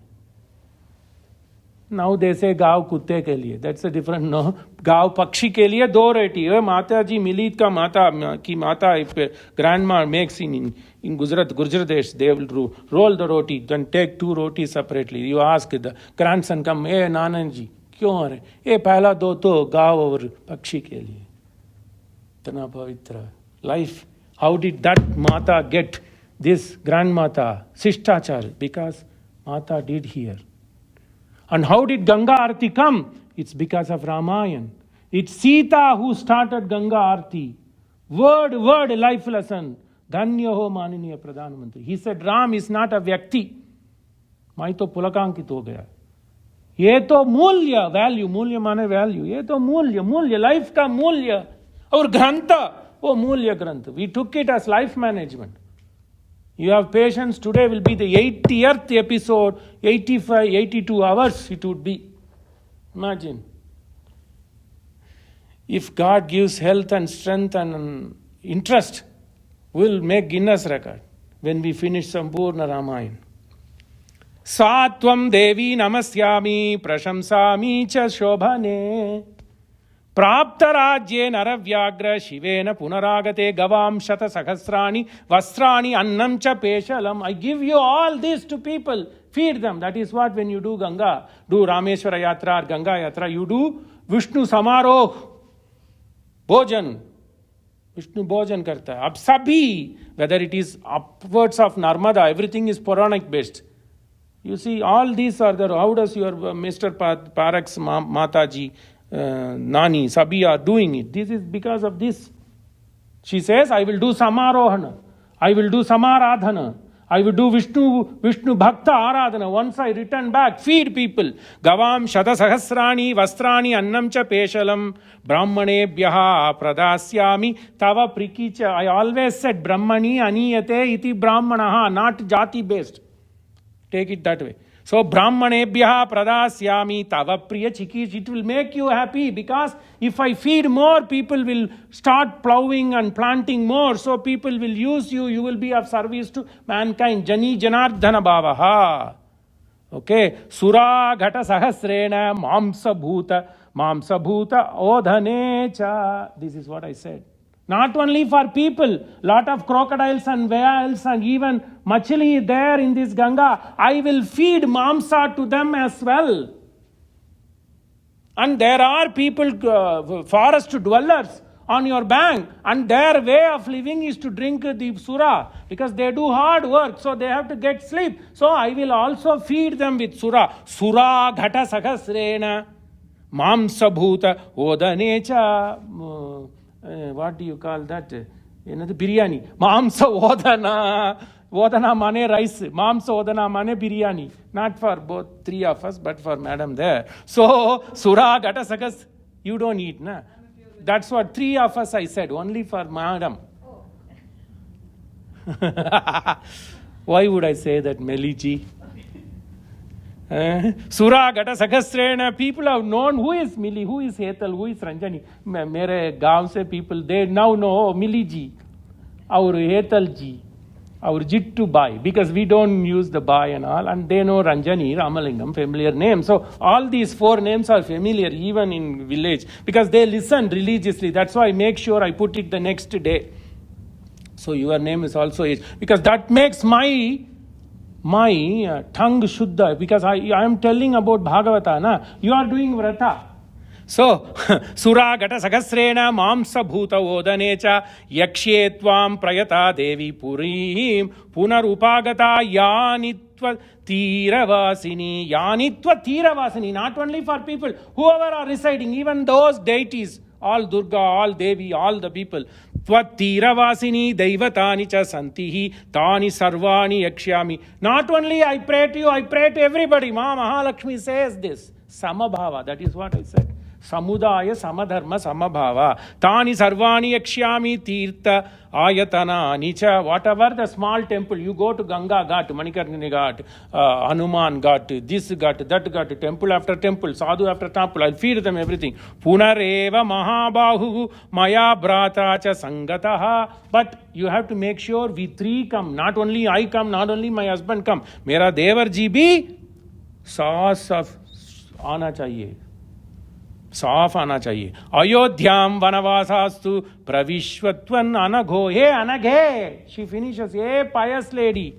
Now देसे गांव कुत्ते के लिए. That's a different. नो, गांव पक्षी के लिए 2 रोटी. माता जी मिलीत का माता की माता ग्रैंड मा makes in Gujarat. They will roll the roti, then take 2 roti separately. You ask the grandson come, ए नानन जी क्यों आ रहे? ये पहला 2 तो गांव और पक्षी के लिए. इतना पवित्र life. How did that Mata get this grandmata, Sishtachar? Because Mata did here. And how did Ganga Arti come? It's because of Ramayan. It's Sita who started Ganga Arti. Word, life lesson. Dhanya ho Maniniya Pradhan Mantri. He said Ram is not a Vyakti. मैं तो पुलकांकित हो गया. ये तो मूल्य, value, मूल्य माने value. ये तो मूल्य, लाइफ का मूल्य. और ग्रंथ, oh, Mulya Granth. We took it as life management. You have patience. Today will be the 80th episode, 85, 82 hours it would be. Imagine. If God gives health and strength and interest, we'll make Guinness record when we finish Sampurna Ramayana. Satvam Devi Namasyami Prashamsami cha Shobhane. Prapta Rajye Naravyagra Shivena Punaragate Gavam Shata Sahasrani Vasrani Annam cha Peshalam. I give you all this to people. Feed them. That is what when you do Ganga, do Rameshwara Yatra or Ganga Yatra, you do Vishnu Samaroh. Bhojan. Vishnu Bhojan karta hai. Ab sabhi, whether it is upwards of Narmada, everything is Puranic based. You see, all these are there. How does your Mr. Parak's Mataji, Nani, Sabi are doing it? This is because of this. She says, I will do Samarohana. I will do Samaradhana. I will do Vishnu Bhakta Aradhana. Once I return back, feed people. Gavam Shata Sahasrani Vastrani Annam cha Peshalam Brahmanebhyaha Pradasyami Tava Prikicha. I always said Brahmani Aniyate iti Brahmanaha, not jati based. Take it that way. So Brahmanebhyaha Pradasyami Tava Priya Chikis. It will make you happy, because if I feed more, people will start plowing and planting more. So people will use you. You will be of service to mankind. Jani Janardhana Bhavaha. Okay. Sura Ghata Sahasrena Mamsa Bhuta Odhane cha. This is what I said. Not only for people, lot of crocodiles and whales and even machili there in this Ganga. I will feed mamsa to them as well. And there are people, forest dwellers on your bank, and their way of living is to drink the sura, because they do hard work, so they have to get sleep. So I will also feed them with sura. Sura ghata sakhasrena mamsa bhuta odanecha. What do you call that? The biryani. Mamsa odana. Odana mane rice. Mamsa odana mane biryani. Not for both 3 of us, but for madam there. So, sura gata sakas, you don't eat, na? That's what 3 of us I said, only for madam. Why would I say that, Meliji? Sura Gata Sakasrena, people have known who is Milli, who is Hetal, who is Ranjani. Mere gaon se people, they now know, oh, Milli ji, our Hetal ji, our Jittu Bai, because we don't use the Bai and all, and they know Ranjani, Ramalingam, familiar name. So all these four names are familiar even in village, because they listen religiously. That's why I make sure I put it the next day. So your name is also, because that makes my tongue shuddha, because I am telling about Bhagavata, na? You are doing vrata. So, Sura Gata Sakasrena Mamsa Bhuta Odanecha Yakshe Tvam Prayata Devi Purim Punarupagata Yanitva Tiravasini. Yanitva Tiravasini, not only for people, whoever are residing, even those deities, all Durga, all Devi, all the people. Tvatiravasini Daivatani cha santihi tani sarvani yakshyami. Not only I pray to you, I pray to everybody. Mahalakshmi says this. Samabhava, that is what I said. Samudaya samadharma samabhava. Tani sarvani yakshyami tirtha ayatana nicha. Whatever the small temple, you go to Ganga Ghat, Manikarni Ghat, Hanuman Ghat, this Ghat, that Ghat, temple after temple, sadhu after temple, I'll feed them everything. Punareva mahabahu maya brata cha sangataha. But you have to make sure we three come. Not only I come, not only my husband come. Mera devar ji bhi saas of आना चाहिए, साफ आना चाहिए. अयोध्याम वनवासास्तु प्रविश्वत्वन अनघो. हे अनघे, she finishes, hey pious lady.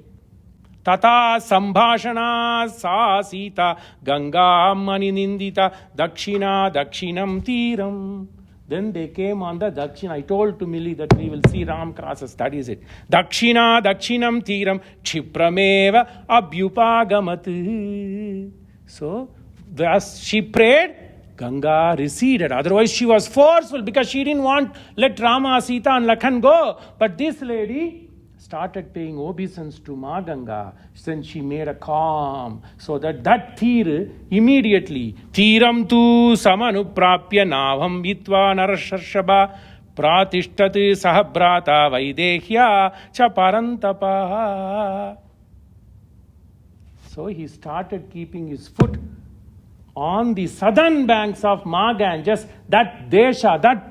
तथा संभाषणा सा सीता गंगा मणि निंदिता दक्षिणा दक्षिणम तीरम. Then they came on the Dakshina. I told to Milli that we will see Ram crosses. That is it. Dakshina dakshinam tiram kshiprameva abhyupagamat. So, as she prayed, Ganga receded. Otherwise, she was forceful because she didn't want let Rama, Sita, and Lakhan go. But this lady started paying obeisance to Ma Ganga. Then she made a calm, so that Tir immediately Tiram tu samanuprapya navam vitva narasharshaba pratishtati sahabrata vaidehya cha parantapa. So he started keeping his foot on the southern banks of Ganges, that desha, that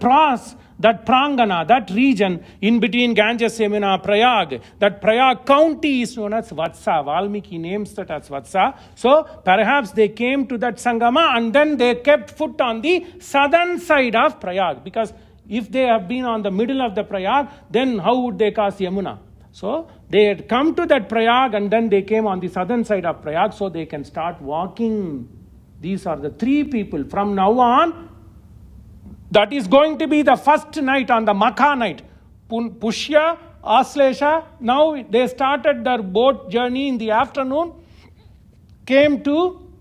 prangana, that region in between Ganges, Yamuna, Prayag. That Prayag county is known as Vatsa. Valmiki names that as Vatsa. So perhaps they came to that Sangama and then they kept foot on the southern side of Prayag. Because if they have been on the middle of the Prayag, then how would they cross Yamuna? So they had come to that Prayag and then they came on the southern side of Prayag so they can start walking. These are the three people. From now on, that is going to be the first night on the Makha night. Pushya, Aslesha, now they started their boat journey in the afternoon, came to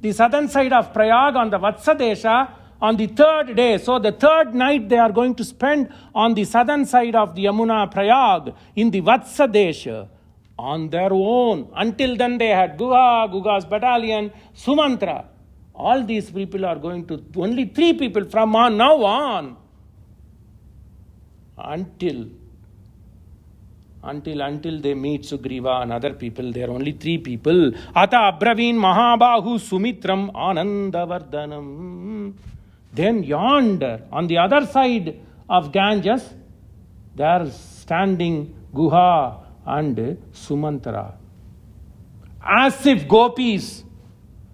the southern side of Prayag on the Vatsadesha on the third day. So the third night they are going to spend on the southern side of the Yamuna Prayag in the Vatsadesha on their own. Until then they had Guha, Guha's battalion, Sumantra. All these people are going to, only three people from now on. Until they meet Sugriva and other people, there are only three people. Ata Abraveen Mahabahu Sumitram Anandavardhanam. Then yonder, on the other side of Ganges, they are standing Guha and Sumantra. As if gopis,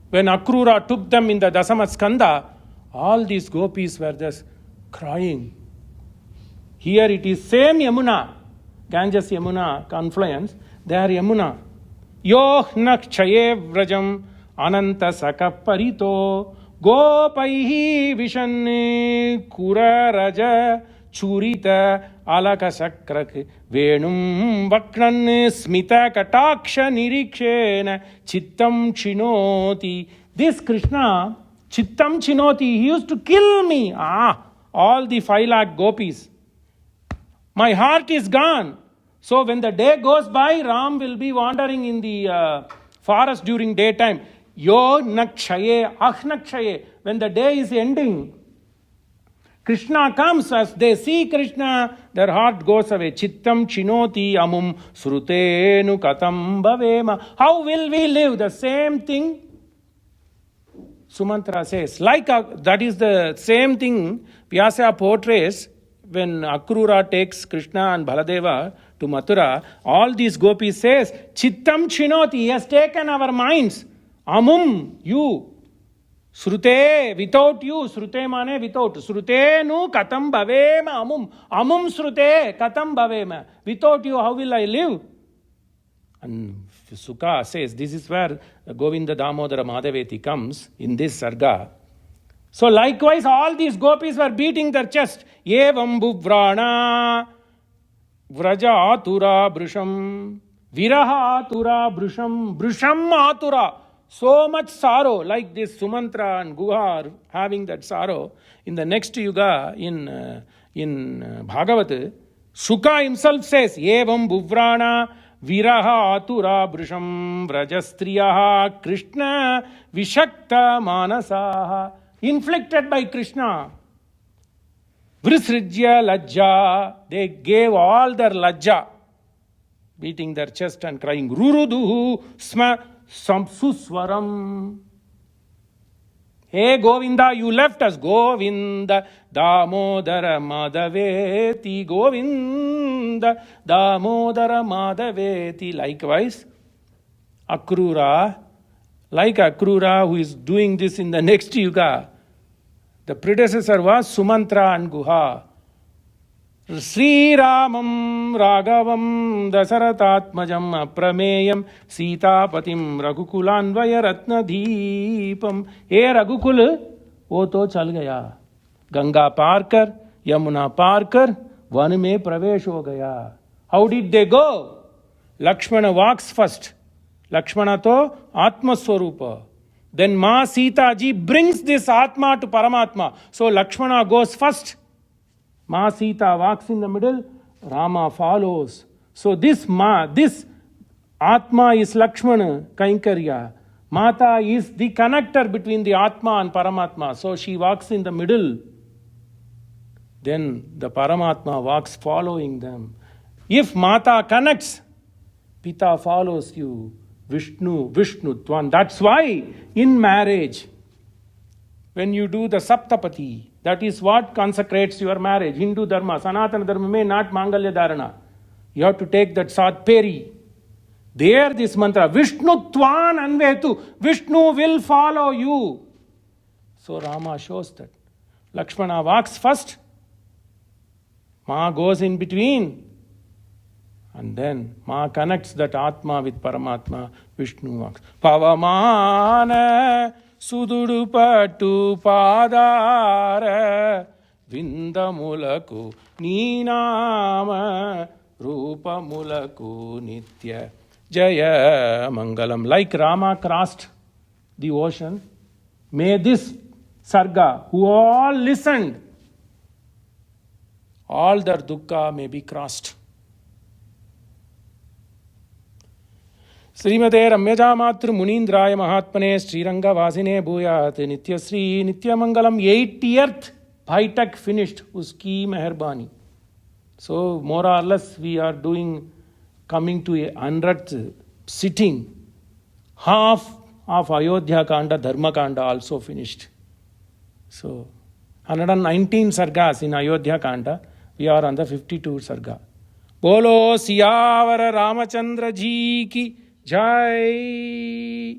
when Akrura took them in the Dasama Skanda, all these gopis were just crying. Here it is same Yamuna, Ganges Yamuna confluence, there Yamuna. Yoh nakchaye vrajam ananta sakaparito gopaihi vishanne kura raja churita alaka sakrak venum vaknan smita kataksha nirikshena chittam chinoti. This Krishna, chittam chinoti, he used to kill me. All the 5 lakh gopis. My heart is gone. So when the day goes by, Ram will be wandering in the forest during daytime. Yo nakshaye, nakshaye. When the day is ending, Krishna comes, as they see Krishna, their heart goes away. Chittam chinoti amum srutenu katam bhavema. How will we live? The same thing Sumantra says. That is the same thing Vyasa portrays when Akrura takes Krishna and Baladeva to Mathura. All these gopis says, Chittam chinoti, he has taken our minds. Amum, you. Srute, without you. Srute mane without. Srute nu katam bhavema amum. Amum srute katam bhavema. Without you, how will I live? And Sukha says, this is where Govinda Damodara Madhaveti comes in this sarga. So likewise, all these gopis were beating their chest. Evam buvrana vraja atura brusham viraha atura brusham atura. So much sorrow, like this Sumantra and Guha are having that sorrow. In the next yuga, in Bhagavata, Sukha himself says, Evam buvrana viraha atura brusham vrajastriyaha Krishna vishakta manasaha. Inflicted by Krishna. Vrisrijya lajja. They gave all their lajja, beating their chest and crying, Ruruduhu sma samsuswaram. Hey Govinda, you left us. Govinda Damodara Madhaveti. Govinda Damodara Madhaveti. Likewise, Akrura, like Akrura who is doing this in the next yuga, the predecessor was Sumantra and Guha. Sri Ramam Raghavam Dasaratatmajam Aprameyam Sitapatim Raghukulanvaya Ratna Deepam. Hey Raghukul, wo to chal gaya. Ganga पार कर, यमुना पार कर, one में प्रवेश हो गया. How did they go? Lakshmana walks first. Lakshmana to Atma Swarupa. Then Ma Sita ji brings this Atma to Paramatma. So Lakshmana goes first. Ma Sita walks in the middle. Rama follows. So this Atma is Lakshmana, Kainkarya. Mata is the connector between the Atma and Paramatma. So she walks in the middle. Then the Paramatma walks following them. If Mata connects, Pita follows you. Vishnu, Twan. That's why in marriage, when you do the Saptapati, that is what consecrates your marriage. Hindu Dharma, Sanatana Dharma may not Mangalya Dharana. You have to take that Satperi. There this mantra, Vishnu Twan Anvetu. Vishnu will follow you. So Rama shows that. Lakshmana walks first. Ma goes in between. And then Ma connects that Atma with Paramatma. Vishnu walks. Pavamana Sudurupatu Padara Vindamulaku Ninama Rupa Mulaku Nitya Jaya Mangalam. Like Rama crossed the ocean, may this Sarga, who all listened, all their dukkha may be crossed. Srimate Ramyajamatru Munindraya Mahatmane Sriranga Vasine Bhuyat Nitya Sri Nitya Mangalam. 80th Bhaitak finished. Uski Meharbani. So more or less we are coming to a 100th sitting. Half of Ayodhya Kanda, Dharma Kanda also finished. So 119 sargas in Ayodhya Kanda. We are on the 52 sarga. Bolo Siyavara Ramachandra Ji ki Jai.